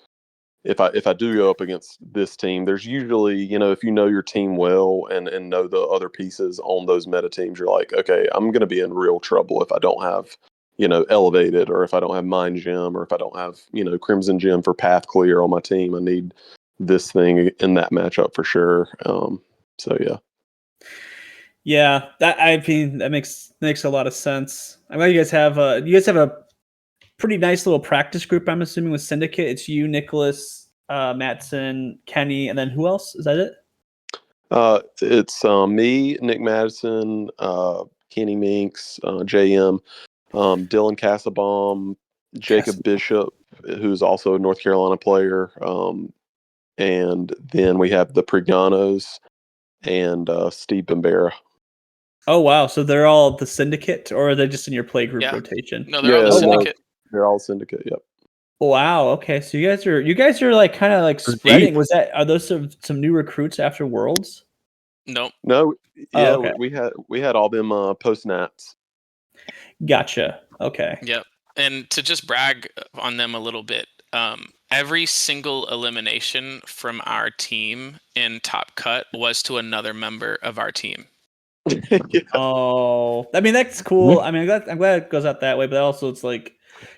if I do go up against this team, there's usually, if you know your team well and know the other pieces on those meta teams, you're like, okay, I'm going to be in real trouble if I don't have, Elevated, or if I don't have Mind Gem, or if I don't have, Crimson Gem for Path Clear on my team. I need this thing in that matchup for sure. So yeah. Yeah, that makes a lot of sense. I'm glad you guys have a pretty nice little practice group, I'm assuming, with Syndicate. It's you, Nicholas, Matson, Kenny, and then who else? Is that it? It's me, Nick Madison, Kenny Minks, JM, Dylan Cassabaum, Jacob Bishop, who's also a North Carolina player, and then we have the Prignanos and Steve Bambera. Oh wow! So they're all the Syndicate, or are they just in your play group rotation? No, they're all the Syndicate. They're all Syndicate. Yep. Wow. Okay. So you guys are like kind of like spreading. Are those some new recruits after Worlds? Nope. No. Yeah. Oh, okay. We had all them post nats. Gotcha. Okay. Yep. And to just brag on them a little bit, every single elimination from our team in Top Cut was to another member of our team. Yeah. Oh, I mean, that's cool. I mean, I'm glad it goes out that way, but also it's like,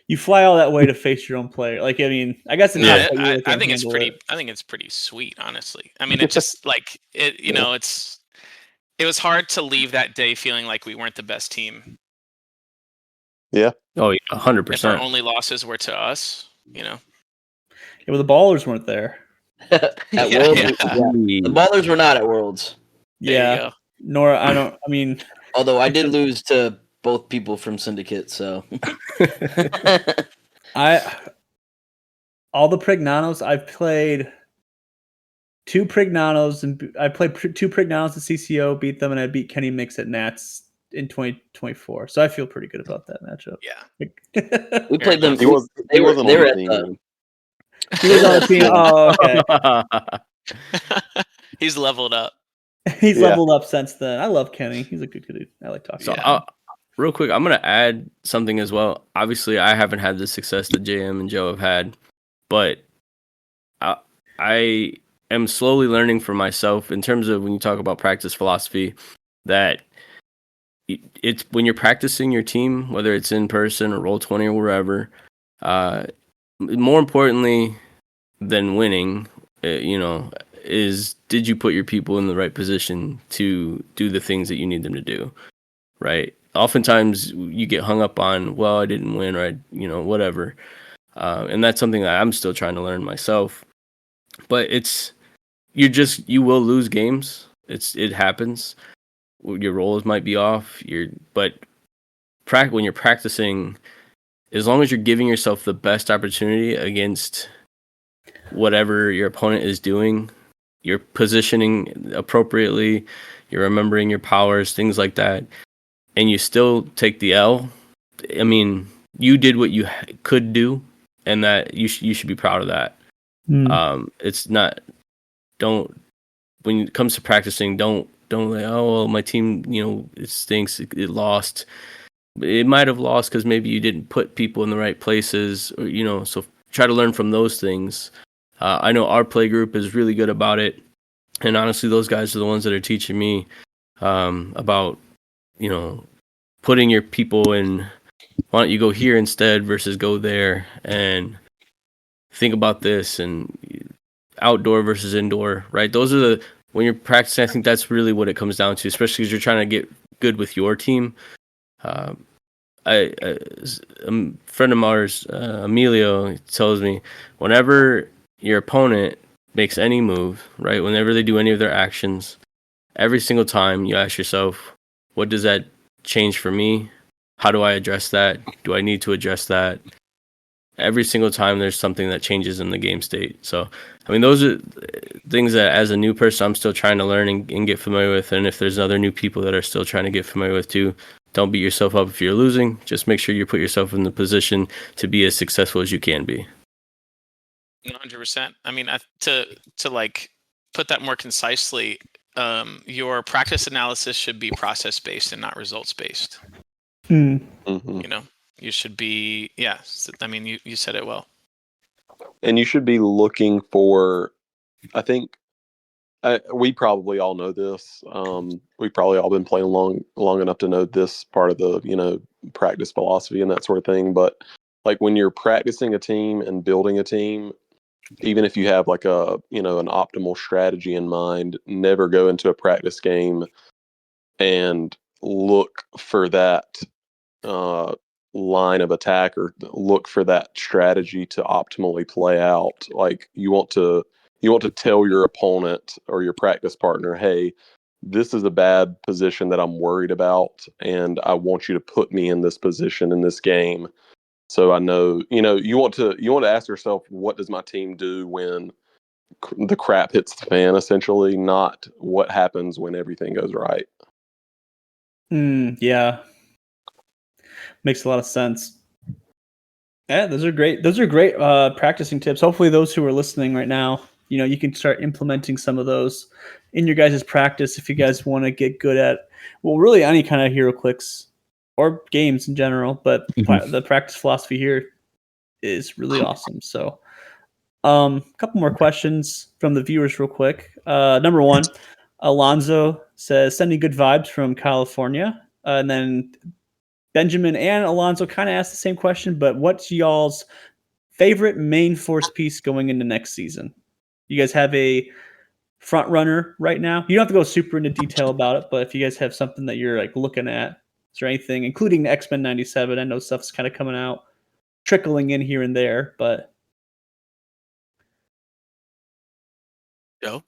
you fly all that way to face your own player. Like, I mean, I guess it No, depends how you really I can think it's handle pretty. it. I think it's pretty sweet, honestly. I mean, it just like it. You know, it was hard to leave that day feeling like we weren't the best team. Yeah. Oh, yeah, If our 100%. only losses were to us, you know. Yeah, well, the ballers weren't there. At Yeah, Worlds, yeah. the Ballers were not at Worlds. There you Yeah, go. nor I don't. I mean, Although I did lose to both people from Syndicate, so all the Prignanos I've played. 2 Prignanos, and I played 2 Prignanos at CCO, beat them, and I beat Kenny Mix at Nats in 2024. So I feel pretty good about that matchup. Yeah. we played them. He wasn't They were on they were the at team. the, man. He was on the team. Oh, okay. He's leveled up. He's Yeah. leveled up since then. I love Kenny. He's a good dude. I like talking So, to him. real quick, I'm gonna add something as well. Obviously, I haven't had the success that JM and Joe have had, but I am slowly learning for myself in terms of when you talk about practice philosophy that it's when you're practicing your team, whether it's in person or Roll20 or wherever. More importantly than winning, is did you put your people in the right position to do the things that you need them to do, right? Oftentimes you get hung up on, well, I didn't win, or whatever, and that's something that I'm still trying to learn myself. But you will lose games. It happens. Your roles might be off. But when you're practicing, as long as you're giving yourself the best opportunity against whatever your opponent is doing, you're positioning appropriately, you're remembering your powers, things like that, and you still take the L. I mean, you did what you could do, and that you should be proud of that. It's not. Don't, when it comes to practicing, don't like, oh, well, my team, it stinks, it lost. It might have lost because maybe you didn't put people in the right places, or so try to learn from those things. I know our play group is really good about it, and honestly, those guys are the ones that are teaching me about putting your people in. Why don't you go here instead versus go there, and think about this, and outdoor versus indoor, right? Those are when you're practicing, I think that's really what it comes down to, especially because you're trying to get good with your team. A friend of ours, Emilio, tells me whenever your opponent makes any move, right, whenever they do any of their actions, every single time you ask yourself, what does that change for me? How do I address that? Do I need to address that? Every single time there's something that changes in the game state. So, I mean, those are things that as a new person, I'm still trying to learn and get familiar with. And if there's other new people that are still trying to get familiar with too, don't beat yourself up if you're losing. Just make sure you put yourself in the position to be as successful as you can be. 100%. I mean, to like put that more concisely, your practice analysis should be process based and not results based. Mm-hmm. You should be, I mean, you said it well. And you should be looking for, I think, we probably all know this. We probably all been playing long enough to know this part of the, practice philosophy and that sort of thing. But like when you're practicing a team and building a team, even if you have like an optimal strategy in mind, never go into a practice game and look for that line of attack or look for that strategy to optimally play out. Like you want to tell your opponent or your practice partner, hey, this is a bad position that I'm worried about, and I want you to put me in this position in this game. So I know, you want to ask yourself, what does my team do when the crap hits the fan, essentially, not what happens when everything goes right. Yeah. Makes a lot of sense. Yeah, those are great. Those are great practicing tips. Hopefully those who are listening right now, you can start implementing some of those in your guys' practice if you guys want to get good at, well, really any kind of HeroClix or games in general, but the practice philosophy here is really awesome. So a couple more questions from the viewers real quick. Number one, Alonzo says, sending good vibes from California. And then Benjamin and Alonso kind of asked the same question, but what's y'all's favorite main force piece going into next season? You guys have a front runner right now? You don't have to go super into detail about it, but if you guys have something that you're like looking at, is there anything, including the X-Men 97? I know stuff's kind of coming out, trickling in here and there, but Joe?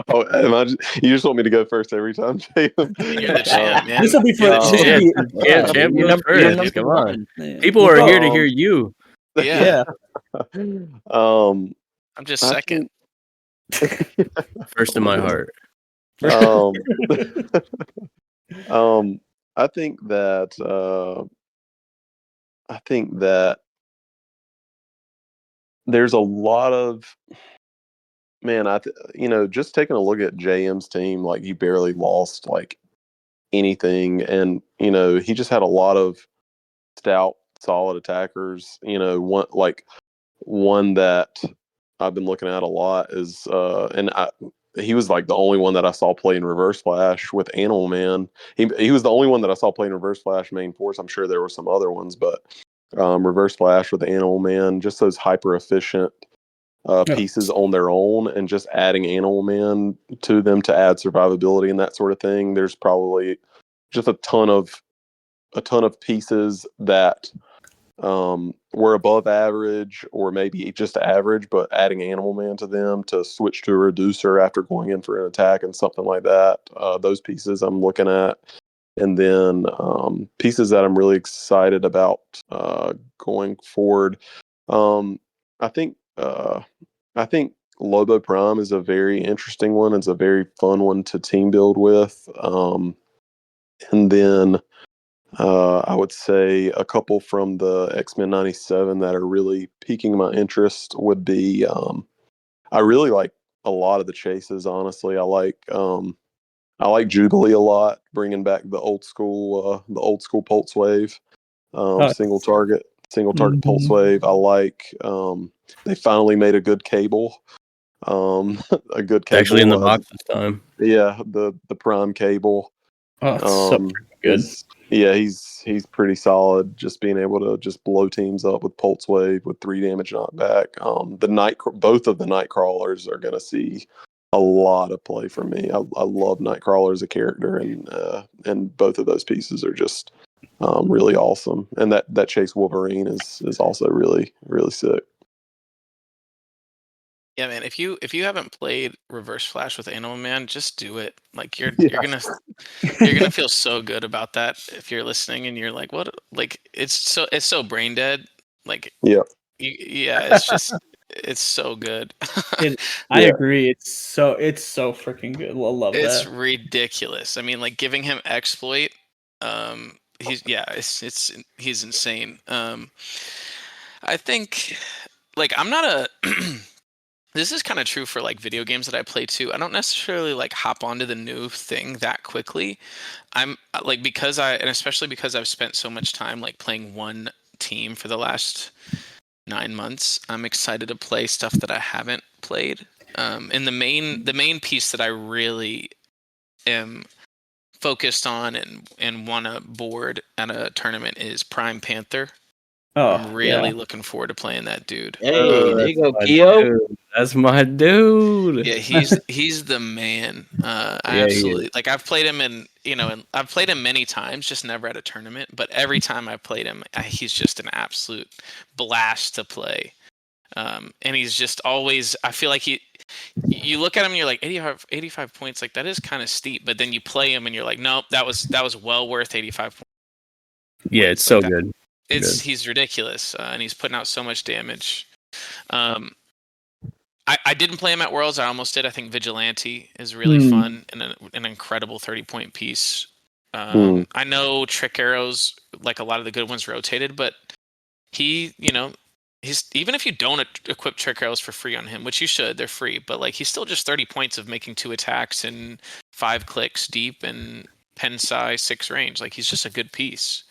Oh, you just want me to go first every time, Jacob? You're the champ, man. this will be for You're the champ. Champ You're goes number first. Come on. Yeah. People are here to hear you. Yeah. Um, I'm just I second. First in my heart. um, I think that there's a lot of just taking a look at JM's team, like he barely lost like anything, and he just had a lot of stout, solid attackers. One that I've been looking at a lot is he was like the only one that I saw play in Reverse Flash with Animal Man. He was the only one that I saw play in Reverse Flash main force. I'm sure there were some other ones, but Reverse Flash with Animal Man, just those hyper efficient pieces on their own, and just adding Animal Man to them to add survivability and that sort of thing. There's probably just a ton of pieces that were above average or maybe just average, but adding Animal Man to them to switch to a reducer after going in for an attack and something like that. Those pieces I'm looking at. And then pieces that I'm really excited about going forward. I think Lobo Prime is a very interesting one. It's a very fun one to team build with. And then I would say a couple from the X-Men 97 that are really piquing my interest would be I really like a lot of the chases, honestly. I like Jubilee a lot, bringing back the old school pulse wave, single target pulse wave. I like they finally made a good cable. A good cable. Actually in the box this time. Yeah, the Prime cable. so good. He's pretty solid. Just being able to just blow teams up with Pulse Wave with 3 damage knockback. Both of the Nightcrawlers are going to see a lot of play from me. I love Nightcrawler as a character, and both of those pieces are just really awesome. And that Chase Wolverine is also really, really sick. Yeah, man. If you haven't played Reverse Flash with Animal Man, just do it. Like you're gonna feel so good about that if you're listening and you're like, what? Like it's so brain dead. Like it's just it's so good. I agree. It's so freaking good. I love It's that. ridiculous. I mean, like giving him exploit. He's insane. I think like I'm not a. This is kind of true for like video games that I play too. I don't necessarily like hop onto the new thing that quickly. I'm like and especially because I've spent so much time like playing one team for the last 9 months. I'm excited to play stuff that I haven't played. And the main piece that I really am focused on and want to board at a tournament is Prime Panther. I'm really looking forward to playing that dude. Hey, there you go, Keo. That's my dude. Yeah, he's the man. I absolutely like. I've played him and I've played him many times, just never at a tournament. But every time I played him, he's just an absolute blast to play. And he's just always. I feel like you look at him and you're like 85 points. Like that is kind of steep. But then you play him and you're like, nope, that was well worth 85 points. Yeah, it's so good. He's ridiculous, and he's putting out so much damage. I didn't play him at Worlds. I almost did. I think Vigilante is really fun and an incredible 30-point piece. I know Trick Arrows, like a lot of the good ones, rotated, but he's even if you don't equip Trick Arrows for free on him, which you should, they're free, but like he's still just 30 points of making 2 attacks and 5 clicks deep and pen size 6 range. Like he's just a good piece.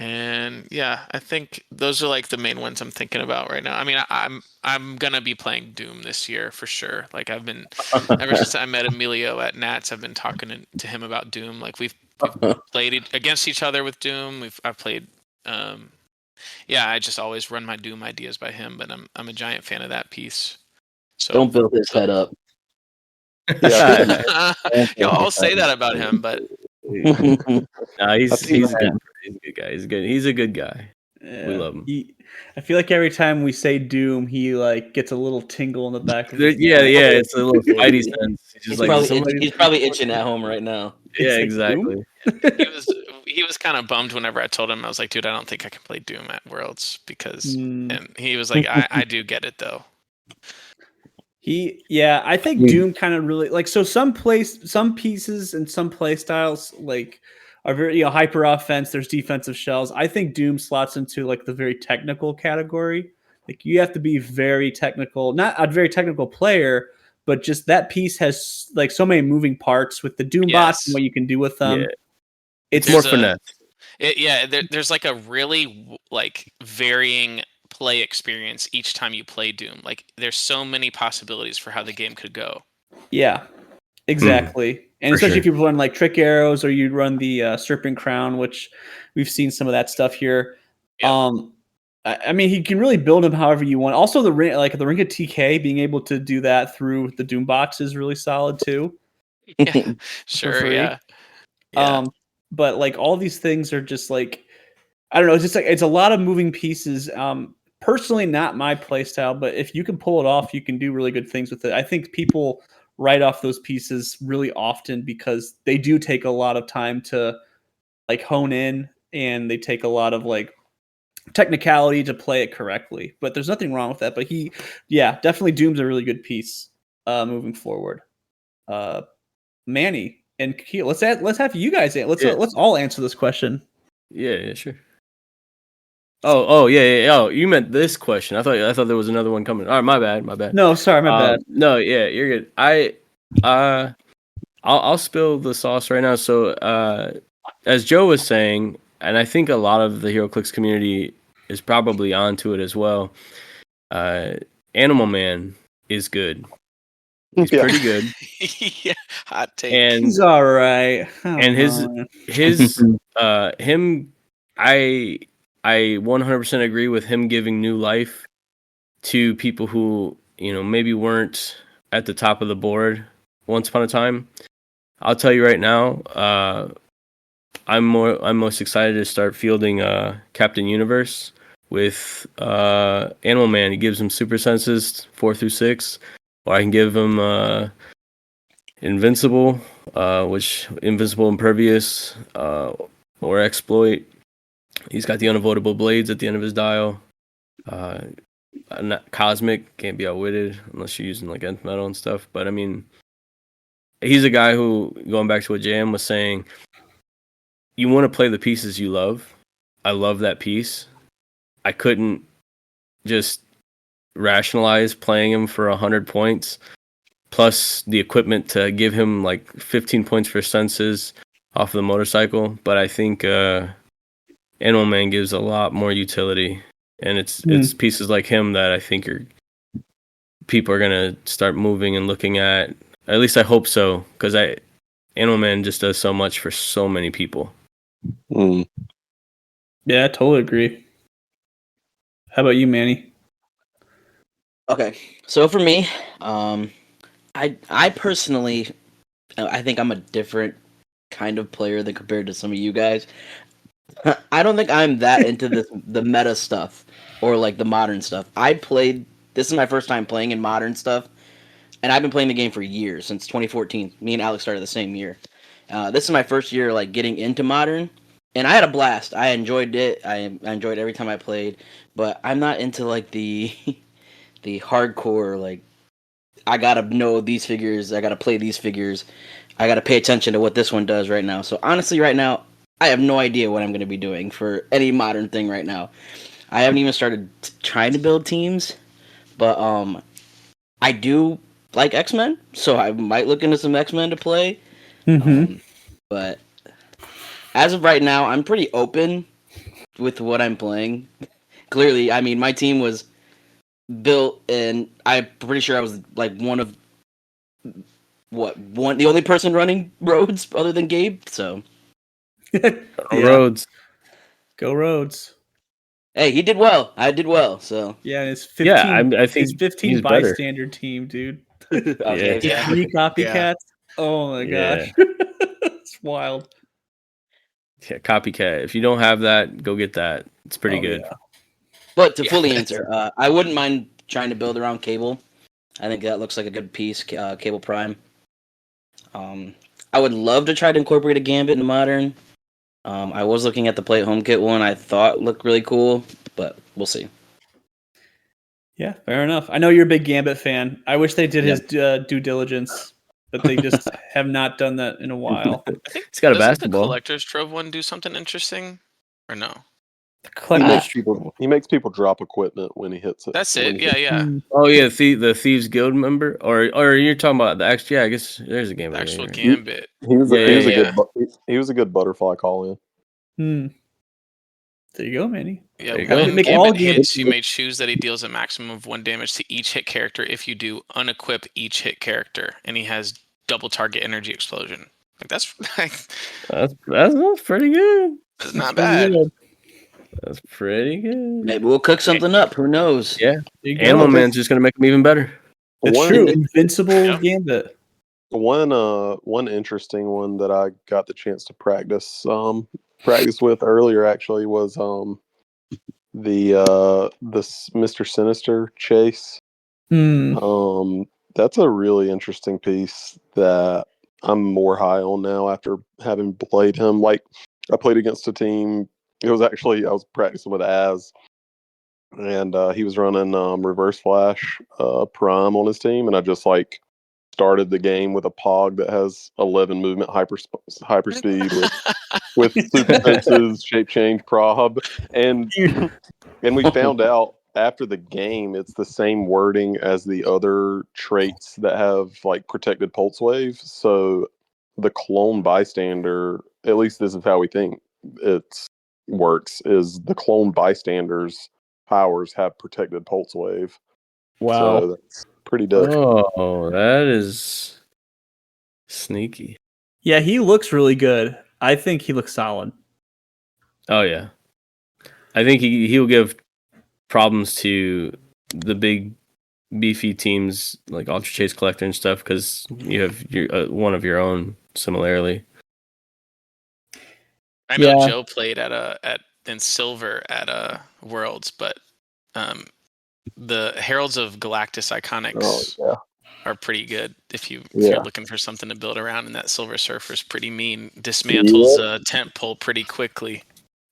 And yeah, I think those are like the main ones I'm thinking about right now. I mean, I'm gonna be playing Doom this year for sure. Like I've been ever since I met Emilio at Nats, I've been talking to him about Doom. Like we've played against each other with Doom. I've played. Yeah, I just always run my Doom ideas by him, but I'm a giant fan of that piece. So Don't build his head up. Yeah, Y'all all say that about him, but Nah, he's I've seen a good guy. He's a good guy. We love him. I feel like every time we say Doom, he like gets a little tingle in the back of his Yeah, it's a little Spidey sense. He's just He's probably itching at home right now. yeah, like, exactly. he was kind of bummed whenever I told him. I was like, dude, I don't think I can play Doom at Worlds because, and he was like, I do get it though. I think Doom kind of really like some pieces and some play styles like are very hyper offense. There's defensive shells. I think Doom slots into like the very technical category. Like you have to be very technical, not a very technical player, but just that piece has like so many moving parts with the Doom bots and what you can do with them. Yeah. It's more finesse. There's like a really like varying play experience each time you play Doom. Like there's so many possibilities for how the game could go. Yeah, exactly. And especially if you run like trick arrows or you run the serpent crown, which we've seen some of that stuff here. Yeah. I mean, he can really build him however you want. Also, the ring of TK, being able to do that through the Doom bots is really solid too. Yeah, sure, yeah. But like all these things are just like, I don't know. It's just like it's a lot of moving pieces. Personally, not my play style, but if you can pull it off, you can do really good things with it. I think people write off those pieces really often because they do take a lot of time to like hone in, and they take a lot of like technicality to play it correctly. But there's nothing wrong with that. But definitely Doom's a really good piece moving forward. Manny and Keel, let's have you guys let's all answer this question. Yeah, sure. Oh, yeah. Oh, you meant this question. I thought there was another one coming. All right, my bad. No, sorry, my bad. No, yeah, you're good. I'll spill the sauce right now. So, as Joe was saying, and I think a lot of the HeroClix community is probably onto it as well. Animal Man is good. He's pretty good. Yeah, hot take. And he's all right. And I 100% agree with him giving new life to people who, maybe weren't at the top of the board once upon a time. I'll tell you right now, I'm most excited to start fielding Captain Universe with Animal Man. He gives him super senses 4 through 6, or I can give him Invincible, which Invincible Impervious, or Exploit. He's got the unavoidable blades at the end of his dial. Cosmic, can't be outwitted unless you're using like nth metal and stuff. But I mean, he's a guy who, going back to what JM was saying, you want to play the pieces you love. I love that piece. I couldn't just rationalize playing him for 100 points plus the equipment to give him like 15 points for senses off of the motorcycle. But I think Animal Man gives a lot more utility, and it's pieces like him that I think people are gonna start moving and looking at. At least I hope so, because Animal Man just does so much for so many people. Yeah, I totally agree. How about you, Manny? Okay, so for me, I personally, I think I'm a different kind of player than compared to some of you guys. I don't think I'm that into the meta stuff or like the modern stuff. This is my first time playing in modern stuff, and I've been playing the game for years, since 2014. Me and Alex started the same year. This is my first year like getting into modern, and I had a blast. I enjoyed it. I enjoyed every time I played, but I'm not into like the hardcore, like I gotta know these figures, I gotta play these figures, I gotta pay attention to what this one does right now. So honestly, right now, I have no idea what I'm going to be doing for any modern thing right now. I haven't even started trying to build teams, but I do like X-Men, so I might look into some X-Men to play. But as of right now, I'm pretty open with what I'm playing. Clearly, I mean, my team was built, and I'm pretty sure I was like the only person running roads other than Gabe. So Yeah. Roads. Go Rhodes. hey, he did well. I did well. So Yeah, and his 15. I think his 15 he's better. bystander team, dude. okay, Yeah. Three copycats. Oh my gosh, it's wild. Yeah, copycat. If you don't have that, go get that. It's pretty Oh, good. yeah. But to fully answer, I wouldn't mind trying to build around Cable. I think that looks like a good piece, Cable Prime. I would love to try to incorporate a Gambit into Modern. I was looking at the Play at Home kit one. I thought looked really cool, but we'll see. Yeah, fair enough. I know you're a big Gambit fan. I wish they did his due diligence, but they just have not done that in a while. I think He's got a doesn't basketball. the Collector's Trove one do something interesting, or no? He makes people drop equipment when he hits it. That's when it. he Yeah, hits yeah. Oh yeah, the Thieves Guild member, or you're talking about the actual? Yeah, I guess there's a game. The actual right? Gambit. He was Yeah. he was a good butterfly call in. There you go, Manny. Yeah, There you go. when Make all Gambit hits, Gambit- you may choose that he deals a maximum of 1 damage to each hit character. If you do, unequip each hit character, and he has double target energy explosion. Like that's That's pretty good. that's not pretty bad. good. That's pretty good. Maybe we'll cook something up. Who knows? Yeah, There you go. Animal Man's just gonna make him even better. That's One- true. Invincible Yeah. Gambit. One interesting one that I got the chance to practice with earlier actually was this Mr. Sinister chase. That's a really interesting piece that I'm more high on now after having played him. Like I played against a team. I was practicing with Az, and he was running Reverse Flash Prime on his team, and I just like started the game with a Pog that has 11 movement hyperspeed with super senses, shape change prob, and we found out after the game it's the same wording as the other traits that have like protected pulse wave. So the clone bystander, at least this is how we think it works, is the clone bystander's powers have protected pulse wave. Wow. So that's pretty dope. Oh, that is sneaky. Yeah, he looks really good. I think he looks solid. Oh yeah, I think he'll give problems to the big beefy teams like Ultra Chase Collector and stuff because you have your one of your own similarly. I know Yeah. Joe played in Silver at Worlds, but the Heralds of Galactus Iconics Oh yeah. are pretty good if you're looking for something to build around, and that Silver Surfer's pretty mean. Dismantles tent pole pretty quickly.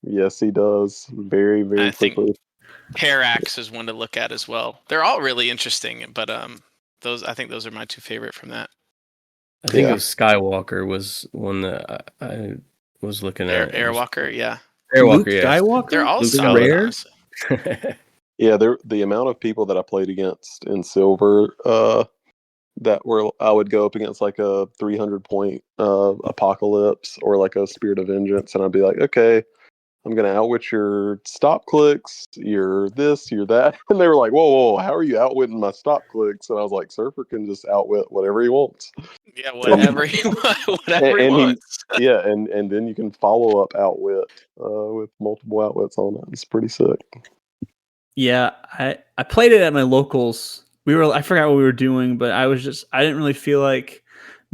Yes, he does. Very, very I think quickly. Parax is one to look at as well. They're all really interesting, but I think those are my two favorite from that. I think it was Skywalker was one that I was looking at. Airwalker, yeah. Airwalker, Luke yeah. Skywalker? They're all Luke solid, Rare? honestly. Yeah, the amount of people that I played against in Silver that were I would go up against like a 300 point Apocalypse or like a Spirit of Vengeance, and I'd be like, okay, I'm gonna outwit your stop clicks, your this, your that, and they were like, whoa, how are you outwitting my stop clicks? And I was like, Surfer can just outwit whatever he wants. Yeah, whatever he wants. And then you can follow up outwit with multiple outwits on it. It's pretty sick. Yeah, I played it at my locals. I forgot what we were doing, but I didn't really feel like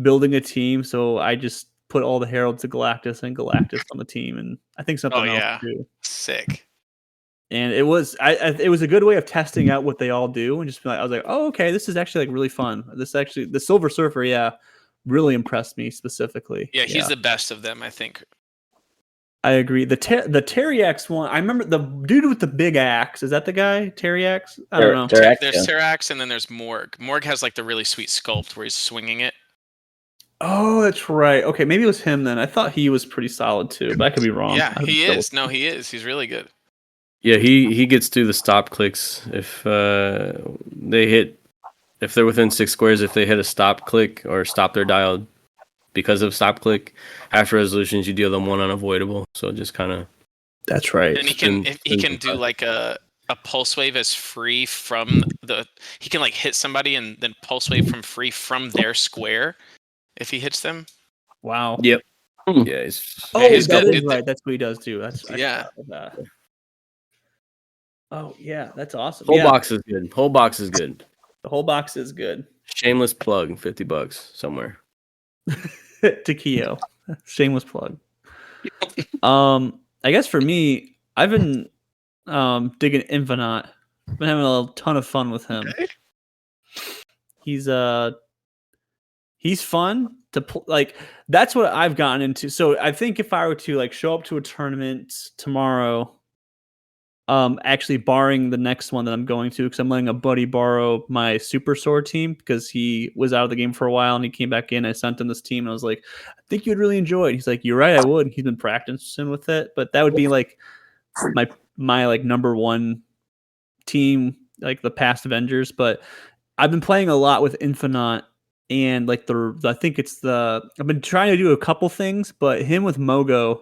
building a team, so I just put all the Heralds of Galactus and Galactus on the team, and I think something else too. Sick. And it was it was a good way of testing out what they all do, and just I was like, oh, okay, this is actually like really fun. The Silver Surfer, really impressed me specifically. Yeah, he's the best of them, I think. I agree. The Teriax one, I remember the dude with the big axe. Is that the guy? Teriax? I don't know. There's Terax, and then there's Morg. Morg has like the really sweet sculpt where he's swinging it. Oh, that's right. Okay, maybe it was him then. I thought he was pretty solid too, but I could be wrong. Yeah, he is. No, he is. He's really good. Yeah, he gets through the stop clicks if they're within 6 squares. If they hit a stop click or stop their dial because of stop click, after resolutions you deal them one unavoidable. So just kind of That's right. And he can do like a pulse wave as free from the. He can like hit somebody and then pulse wave from free from their square if he hits them. Wow. Yep. Yeah. Oh, he's that good. is right. That's what he does too. That's I Yeah. forgot about that. Oh yeah, that's awesome. Whole Yeah, box is good. Whole box is good. the whole box is good. Shameless plug, $50 somewhere. To Keo. Shameless plug. I guess for me, I've been digging Infinite. I've been having a ton of fun with him. Okay. He's fun to like. That's what I've gotten into. So I think if I were to like show up to a tournament tomorrow, actually barring the next one that I'm going to, because I'm letting a buddy borrow my Super Sword team because he was out of the game for a while and he came back in. I sent him this team and I was like, I think you'd really enjoy it. He's like, you're right, I would. He's been practicing with it, but that would be like my like number one team, like the past Avengers. But I've been playing a lot with Infinite and like I think I've been trying to do a couple things, but him with Mogo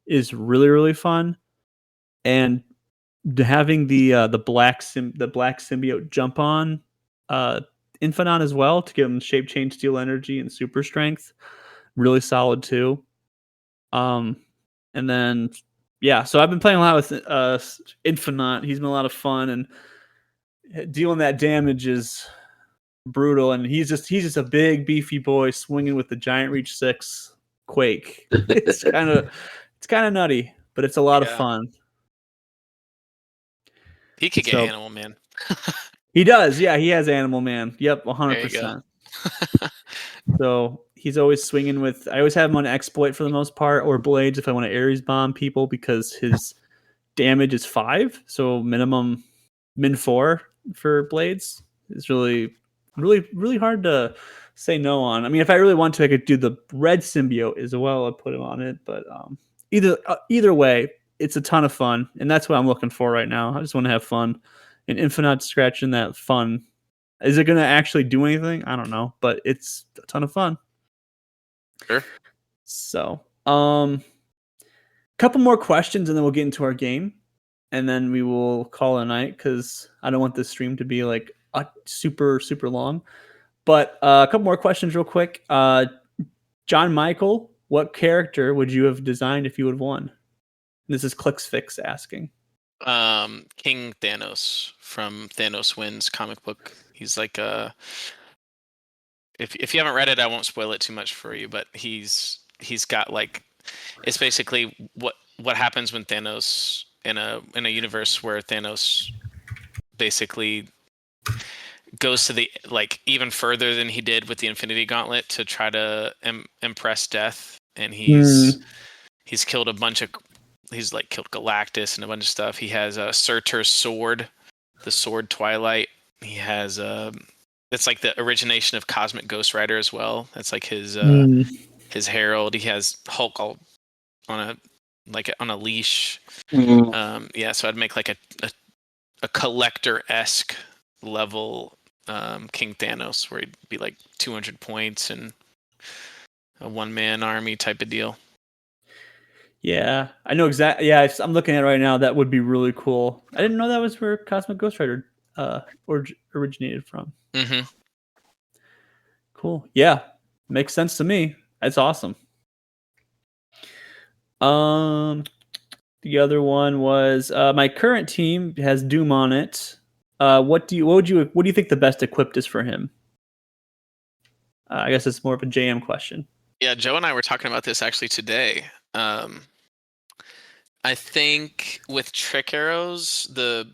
is really, really fun. And having the black symbiote jump on Infinite as well to give him shape change, steel energy, and super strength, really solid too. And then yeah, so I've been playing a lot with Infinite. He's been a lot of fun, and dealing that damage is brutal. And he's just a big beefy boy swinging with the giant reach 6 quake. It's kind of nutty, but it's a lot of fun. He could get Animal Man. He does, yeah. He has Animal Man. Yep, 100%. So he's always swinging with. I always have him on exploit for the most part, or blades if I want to Ares bomb people because his damage is 5, so minimum min 4 for blades. It's really, really, really hard to say no on. I mean, if I really want to, I could do the red symbiote as well. I'd put him on it, but either way, it's a ton of fun, and that's what I'm looking for right now. I just want to have fun, and Infinite scratching that fun. Is it going to actually do anything? I don't know, but it's a ton of fun. Sure. So, couple more questions, and then we'll get into our game, and then we will call it a night because I don't want this stream to be like super, super long. But a couple more questions, real quick. John Michael, what character would you have designed if you would have won? This is Clix Fix asking. King Thanos from Thanos Wins comic book. He's like if you haven't read it, I won't spoil it too much for you, but he's got like, it's basically what happens when Thanos in a universe where Thanos basically goes to the like even further than he did with the Infinity Gauntlet to try to impress Death, and he's killed a bunch of. He's like killed Galactus and a bunch of stuff. He has Surtur's sword, the sword Twilight. He has it's like the origination of Cosmic Ghost Rider as well. That's like his herald. He has Hulk on a leash. Yeah, so I'd make like a collector-esque level King Thanos where he'd be like 200 points and a one-man army type of deal. Yeah, I know exactly. Yeah, I'm looking at it right now. That would be really cool. I didn't know that was where Cosmic Ghost Rider originated from. Mm-hmm. Cool. Yeah, makes sense to me. That's awesome. The other one was my current team has Doom on it. What do you think the best equipped is for him? I guess it's more of a JM question. Yeah, Joe and I were talking about this actually today. I think with trick arrows, the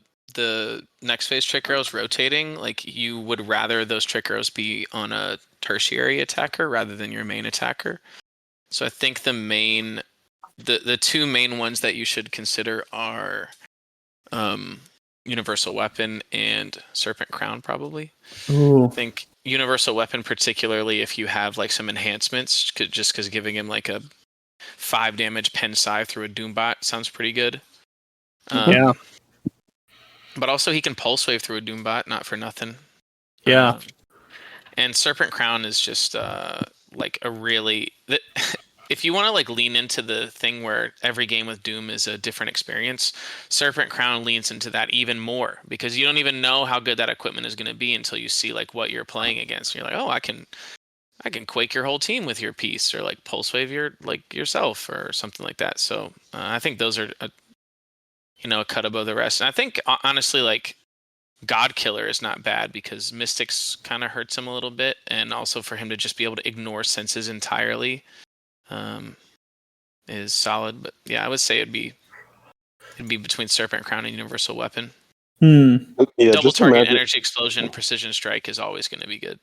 next phase trick arrows rotating, like you would rather those trick arrows be on a tertiary attacker rather than your main attacker. So I think the two main ones that you should consider are Universal Weapon and Serpent Crown, probably. Ooh. I think Universal Weapon, particularly if you have like some enhancements, because giving him like a 5 damage pen scythe through a Doombot sounds pretty good. Yeah. But also he can pulse wave through a Doombot, not for nothing. Yeah. And Serpent Crown is just like a really if you want to like lean into the thing where every game with Doom is a different experience, Serpent Crown leans into that even more because you don't even know how good that equipment is going to be until you see like what you're playing against. And you're like, oh, I can quake your whole team with your piece, or like pulse wave your like yourself or something like that. So I think those are a cut above the rest. And I think honestly, like God Killer is not bad because Mystics kind of hurts him a little bit, and also for him to just be able to ignore senses entirely is solid. But yeah, I would say it'd be between Serpent Crown and Universal Weapon. Yeah, Double just target imagine, energy explosion, precision strike is always going to be good.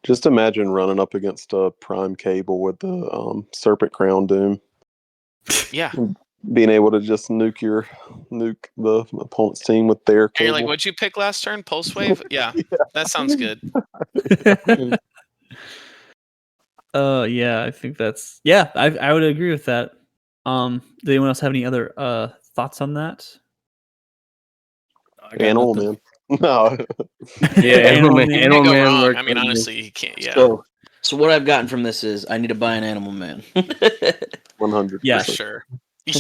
just imagine running up against a Prime Cable with the Serpent Crown Doom. Yeah. Being able to just nuke the opponent's team with their And you're cable. like, what'd you pick last turn? Pulse wave? Yeah, that sounds good. Yeah, I think that's I would agree with that. Does anyone else have any other thoughts on that? Animal Man. No. Yeah, Animal Animal Man. Can't go wrong. Worked I mean, for me. honestly, you can't. Yeah, So what I've gotten from this is I need to buy an Animal Man. 100%. Yeah. for sure.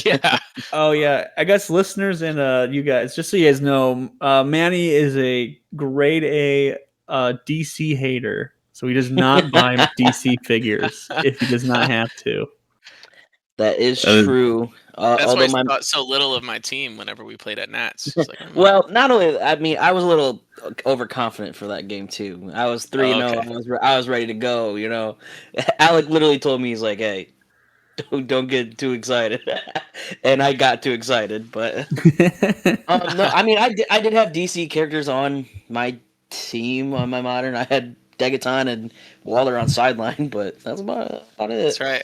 Yeah. Oh yeah, I guess listeners and you guys, just so you guys know, Manny is a grade A DC hater, so he does not buy DC figures if he does not have to. That is That is- true. That's why Although I my thought so little of my team whenever we played at Nats. It's like, well, not only I mean I was a little overconfident for that game too. I was 3-0. okay. I was ready to go. You know, Alec literally told me he's like, "Hey, don't get too excited," and I got too excited. But no, I mean I did have DC characters on my team on my modern. I had Degaton and Waller on sideline, but that's about it. That's right.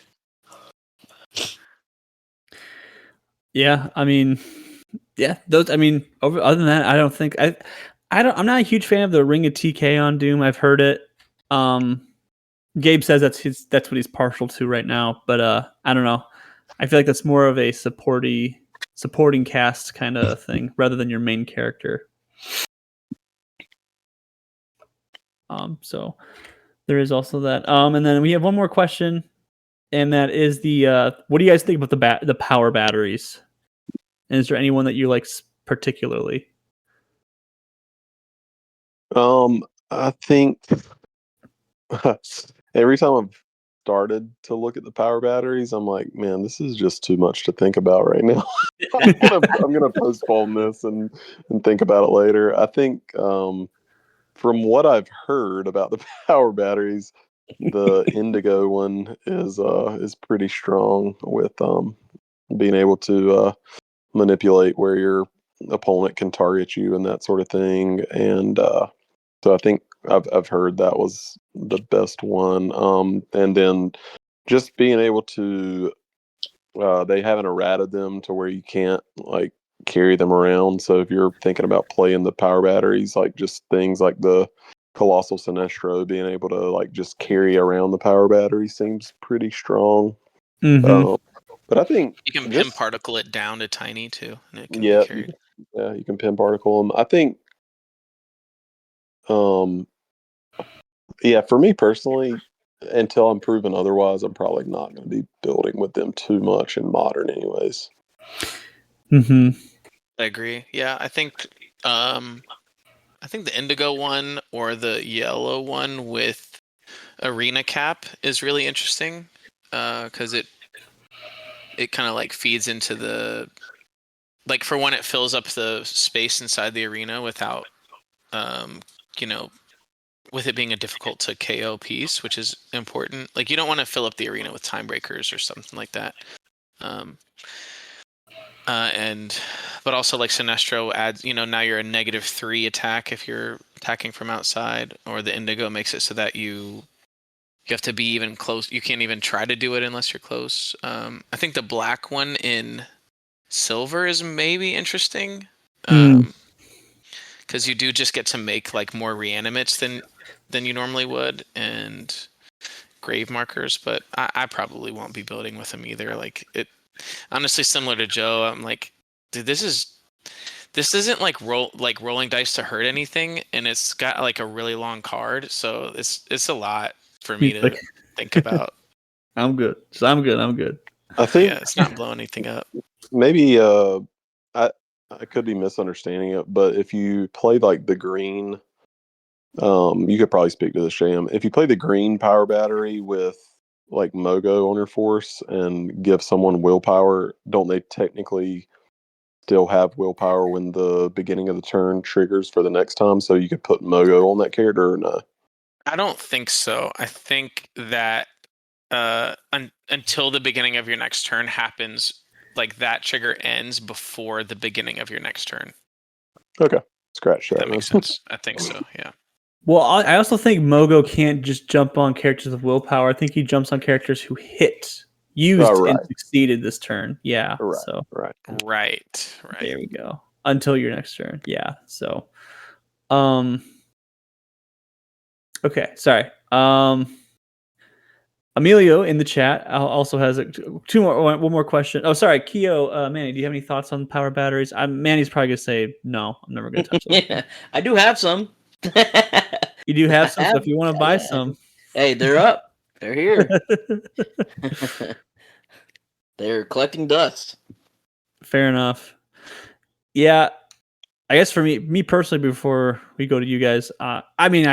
Yeah, I mean, yeah, those. I mean, other than that, I don't think I'm not a huge fan of the Ring of TK on Doom. I've heard it. Gabe says that's what he's partial to right now, but I don't know. I feel like that's more of a supporting cast kind of thing rather than your main character. So there is also that. And then we have one more question, and that is what do you guys think about the power batteries? And is there anyone that you like particularly? I think every time I've started to look at the power batteries, I'm like, man, this is just too much to think about right now. I'm gonna postpone this and think about it later. I think from what I've heard about the power batteries, the Indigo one is pretty strong with being able to manipulate where your opponent can target you and that sort of thing. And so I think I've heard that was the best one. And then just being able to they haven't errated them to where you can't like carry them around. So if you're thinking about playing the power batteries, like just things like the Colossal Sinestro, being able to like just carry around the power battery seems pretty strong. Mm-hmm. But I think You can pin particle it down to tiny too, and it can be carried. You can pin particle them. I think, for me personally, until I'm proven otherwise, I'm probably not going to be building with them too much in modern, anyways. Mm-hmm. I agree. Yeah, I think the Indigo one or the yellow one with Arena Cap is really interesting because it kind of like feeds into the for one, it fills up the space inside the arena without with it being a difficult to KO piece, which is important. Like you don't want to fill up the arena with time breakers or something like that. But also like Sinestro adds, now you're a -3 attack if you're attacking from outside, or the Indigo makes it so that you have to be even close. You can't even try to do it unless you're close. I think the black one in silver is maybe interesting. Because you do just get to make like more reanimates than you normally would, and grave markers, but I probably won't be building with them either. Like it honestly, similar to Joe, I'm like, dude, this isn't like rolling dice to hurt anything, and it's got like a really long card, so it's a lot for me to think about. I'm good. So I'm good. I think Yeah, it's not blowing anything up. maybe I could be misunderstanding it, but if you play like the green, you could probably speak to the sham. If you play the green power battery with like Mogo on your force and give someone willpower, don't they technically still have willpower when the beginning of the turn triggers for the next time? So you could put Mogo on that character or no? I don't think so. I think that until the beginning of your next turn happens, like that trigger ends before the beginning of your next turn. Okay, scratch If that. that makes then. sense. I think so. Yeah. Well, I also think Mogo can't just jump on characters with willpower. I think he jumps on characters who used Oh, right. and succeeded this turn. Yeah. Right. So Right. Right. there we go. Until your next turn. Yeah. So, okay. Sorry. Emilio in the chat also has one more question. Oh, sorry, Keo, Manny, do you have any thoughts on power batteries? Manny's probably gonna say no. I'm never gonna touch them. Yeah, I do have some. You do have some, so if you want to buy some, hey, they're up. They're here. They're collecting dust. Fair enough. Yeah, I guess for me personally, before we go to you guys, I'm in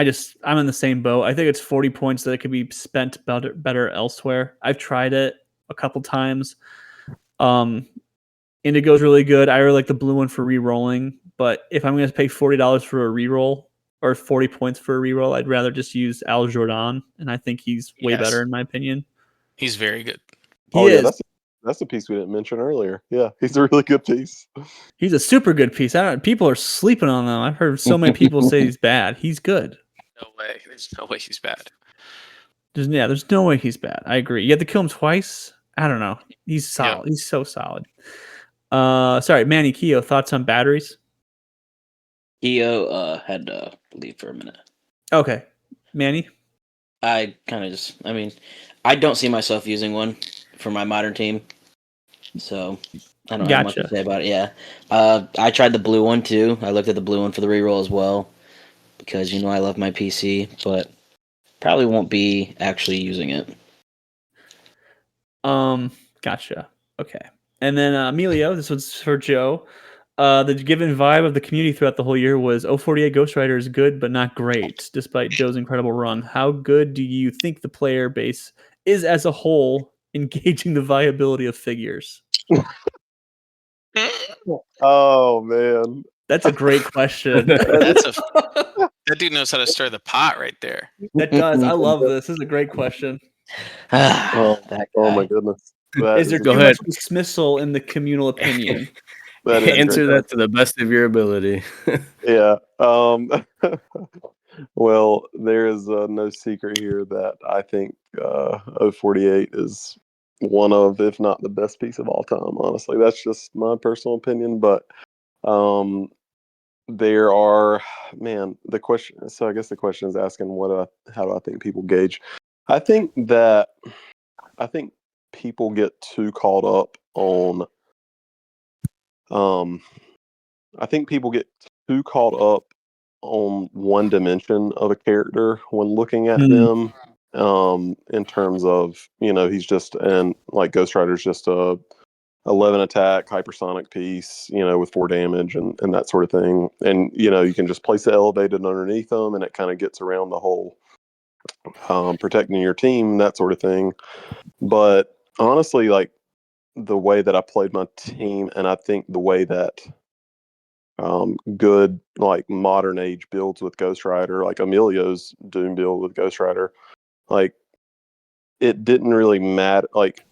the same boat. I think it's 40 points that could be spent better elsewhere. I've tried it a couple times. Indigo's really good. I really like the blue one for re-rolling, but if I'm going to pay $40 for a re-roll or 40 points for a re-roll, I'd rather just use Al Jordan, and I think he's way better in my opinion. He's very good. He is. Yeah, that's a piece we didn't mention earlier. Yeah, he's a really good piece. He's a super good piece. People are sleeping on them. I've heard so many people say he's bad. He's good. No way. There's no way he's bad. There's no way he's bad. I agree. You have to kill him twice. I don't know. He's solid. Yeah. He's so solid. Sorry, Manny, Keo, thoughts on batteries? Keo had to leave for a minute. Okay. Manny? I don't see myself using one for my modern team. So I don't have much to say about it. Yeah. I tried the blue one too. I looked at the blue one for the reroll as well. Because I love my PC, but probably won't be actually using it. Gotcha. Okay. And then Emilio, this one's for Joe. The given vibe of the community throughout the whole year was 048 Ghost Rider is good, but not great, despite Joe's incredible run. How good do you think the player base is as a whole, engaging the viability of figures? Oh, man. That's a great question. That dude knows how to stir the pot right there. That does. I love this. This is a great question. Oh my goodness. Is there too much dismissal in the communal opinion? Answer that to the best of your ability. Yeah. Well, there is no secret here that I think 048 is one of, if not the best piece of all time. Honestly, that's just my personal opinion. But there are, the question. So I guess the question is asking, how do I think people gauge? I think people get too caught up on. I think people get too caught up on one dimension of a character when looking at them. In terms of, he's just, and like Ghost Rider's just a 11 attack hypersonic piece, with 4 damage and that sort of thing. And you can just place it elevated underneath them, and it kind of gets around the whole protecting your team, that sort of thing. But honestly, like the way that I played my team, and I think the way that good like modern age builds with Ghost Rider, like Emilio's Doom build with Ghost Rider, like it didn't really matter. Like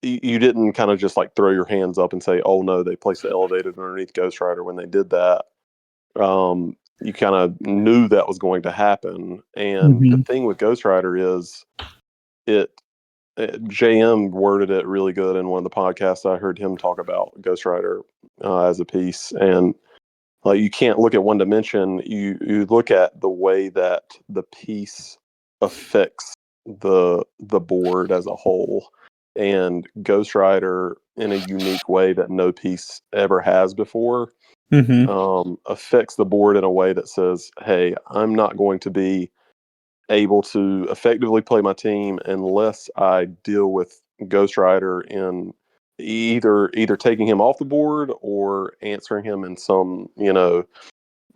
you didn't kind of just like throw your hands up and say, "Oh no, they placed the elevated underneath Ghost Rider." When they did that, you kind of knew that was going to happen. And the thing with Ghost Rider is, JM worded it really good in one of the podcasts. I heard him talk about Ghost Rider as a piece, and like you can't look at one dimension. You look at the way that the piece affects the board as a whole, and Ghost Rider in a unique way that no piece ever has before affects the board in a way that says, "Hey, I'm not going to be able to effectively play my team unless I deal with Ghost Rider in either taking him off the board or answering him in some,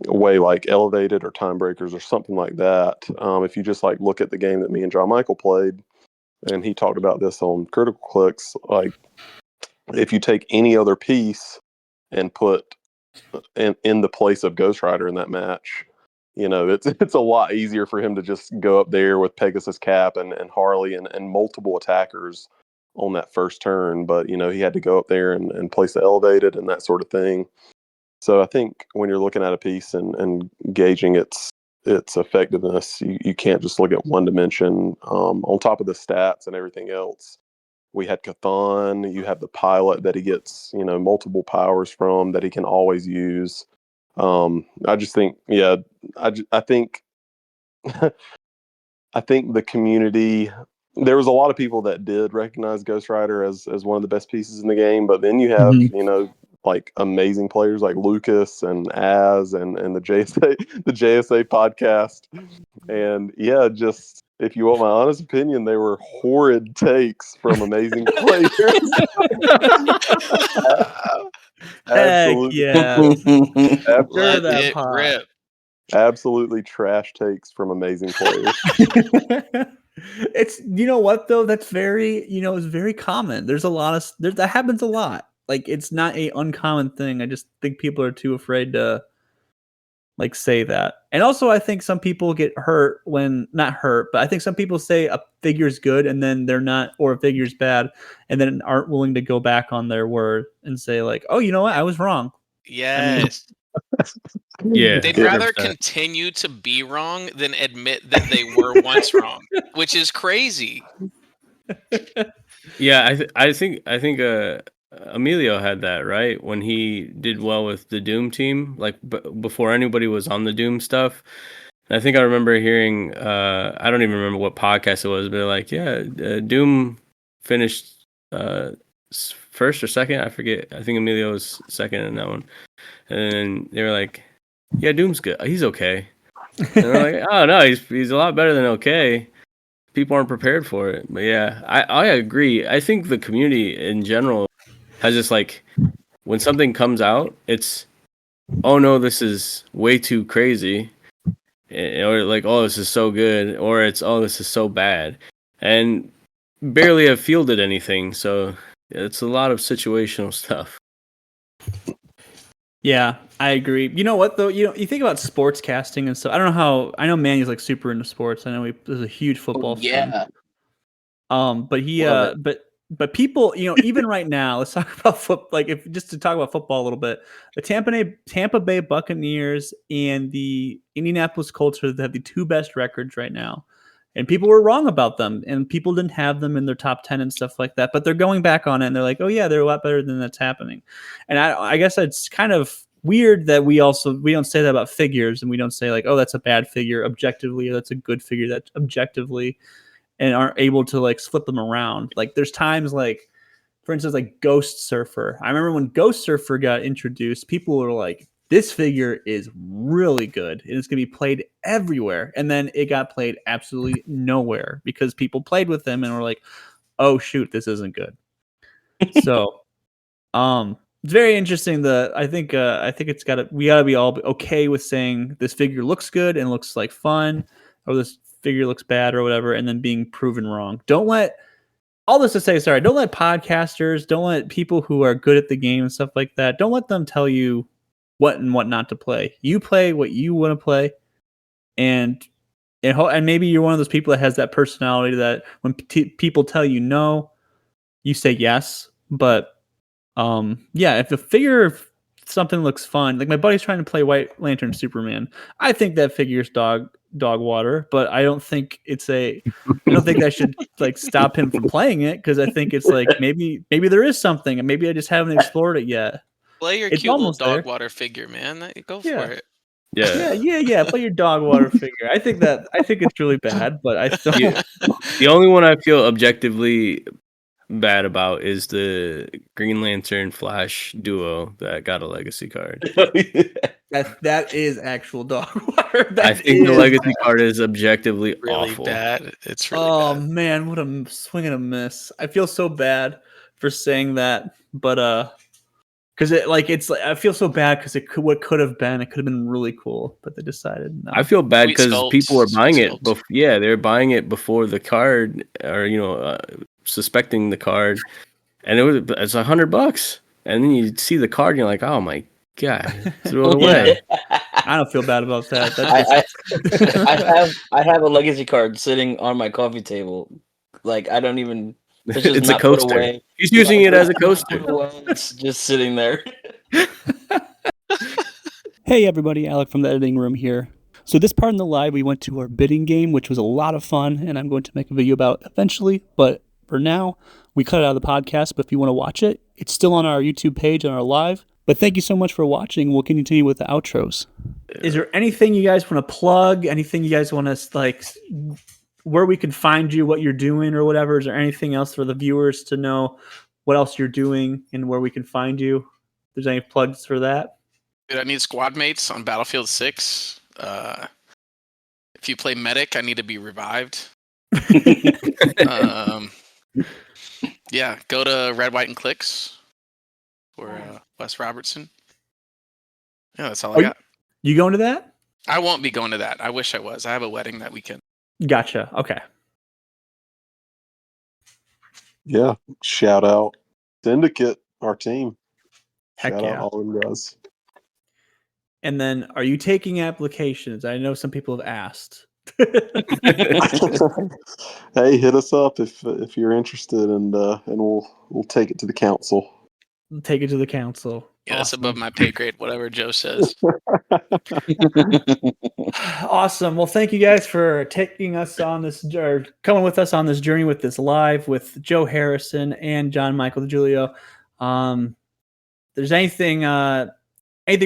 way like elevated or time breakers or something like that. If you just like look at the game that me and John Michael played, and he talked about this on Critical Clix, like if you take any other piece and put in the place of Ghost Rider in that match, it's a lot easier for him to just go up there with Pegasus Cap and Harley and multiple attackers on that first turn. But he had to go up there and place the elevated and that sort of thing. So I think when you're looking at a piece and gauging its effectiveness, you can't just look at one dimension. On top of the stats and everything else, we had Cathan. You have the pilot that he gets, multiple powers from that he can always use. I just think, I think, I think the community. There was a lot of people that did recognize Ghost Rider as one of the best pieces in the game, but then you have, like amazing players like Lucas and Az and the JSA podcast. And just if you want my honest opinion, they were horrid takes from amazing players. Absolutely. Yeah. Let it rip. Absolutely trash takes from amazing players. It's what though, that's very it's very common. There's a lot of that happens a lot. Like it's not a uncommon thing. I just think people are too afraid to like say that. And also I think some people get hurt when not hurt, but I think some people say a figure's good and then they're not, or a figure's bad, and then aren't willing to go back on their word and say like, oh, you know what, I was wrong. Yes. They'd rather continue to be wrong than admit that they were once wrong, which is crazy. Yeah, I think Emilio had that, right? When he did well with the Doom team, like before anybody was on the Doom stuff. And I think I remember hearing, I don't even remember what podcast it was, but like, Doom finished first or second, I forget. I think Emilio was second in that one. And they were like, yeah, Doom's good. He's okay. And they're like, oh no, he's a lot better than okay. People aren't prepared for it. But yeah, I agree. I think the community in general has this like, when something comes out, it's, oh no, this is way too crazy. Or like, oh, this is so good. Or it's, oh, this is so bad. And barely have fielded anything. So it's a lot of situational stuff. Yeah, I agree. You know what though? You think about sports casting and stuff. I know Manny's like super into sports. I know he's a huge football fan. But he but people, even right now, let's talk about football. Like just to talk about football a little bit, the Tampa Bay Buccaneers and the Indianapolis Colts have the two best records right now. And people were wrong about them, and people didn't have them in their top 10 and stuff like that. But they're going back on it, and they're like, oh, yeah, they're a lot better than that's happening. And I guess it's kind of weird that we don't say that about figures, and we don't say, like, oh, that's a bad figure objectively, or that's a good figure that objectively, and aren't able to, like, flip them around. Like, there's times, like, for instance, like Ghost Surfer. I remember when Ghost Surfer got introduced, people were like, this figure is really good and it's going to be played everywhere. And then it got played absolutely nowhere because people played with them and were like, oh shoot, this isn't good. So, it's very interesting. I think we gotta be all okay with saying this figure looks good and looks like fun, or this figure looks bad or whatever, and then being proven wrong. Don't let podcasters, don't let people who are good at the game and stuff like that, don't let them tell you what and what not to play. You play what you want to play, and maybe you're one of those people that has that personality that when people tell you no, you say yes. But if the figure of something looks fun, like my buddy's trying to play White Lantern Superman, I think that figure's dog water, but I don't think I don't think that should like stop him from playing it, because I think it's like maybe there is something and maybe I just haven't explored it yet. Play your cute little dog water figure, man. Go for it. Yeah. Play your dog water figure. I think it's really bad, but I still the only one I feel objectively bad about is the Green Lantern Flash duo that got a legacy card. That is actual dog water. I think the legacy card is objectively Really awful. bad. It's really Oh bad. man, what a swing and a miss. I feel so bad for saying that, but because I feel so bad because what could have been. It could have been really cool, but they decided no. I feel bad Sweet because sculpt, people are buying sweet it. sculpt. They're buying it before the card, or suspecting the card, and it's $100, and then you see the card, and you're like, oh my god, throw it away. I don't feel bad about that. I have a legacy card sitting on my coffee table. Like I don't even. It's just It's a not put coaster. away. He's using it as a coaster. It's just sitting there. Hey everybody, Alec from the editing room here. So this part in the live, we went to our bidding game, which was a lot of fun, and I'm going to make a video about eventually. But for now, we cut it out of the podcast. But if you want to watch it, it's still on our YouTube page on our live. But thank you so much for watching. We'll continue with the outros. Is there anything you guys want to plug? Anything you guys want to where we can find you, what you're doing, or whatever? Is there anything else for the viewers to know what else you're doing and where we can find you? If there's any plugs for that? Dude, I need squad mates on Battlefield 6. If you play medic, I need to be revived. Yeah, go to Red, White, and Clix or Wes Robertson. Yeah, that's all I got. You going to that? I won't be going to that. I wish I was. I have a wedding that weekend. Gotcha. Okay. Yeah. Shout out Syndicate, our team. Heck Shout yeah. out all them guys. And then, are you taking applications? I know some people have asked. Hey, hit us up if you're interested, and we'll take it to the council. Take it to the council. Yeah, that's Awesome. above my pay grade, whatever Joe says. Awesome. Well, thank you guys for taking us on this, or coming with us on this journey with this live with Joe Harrison and John Michael DiGiulio. If there's anything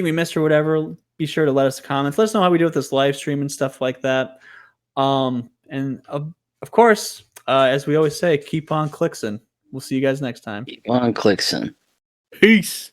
we missed or whatever, be sure to let us comment. Let us know how we do with this live stream and stuff like that. And of course, as we always say, keep on Clixing. We'll see you guys next time. Keep on Clixing. Peace.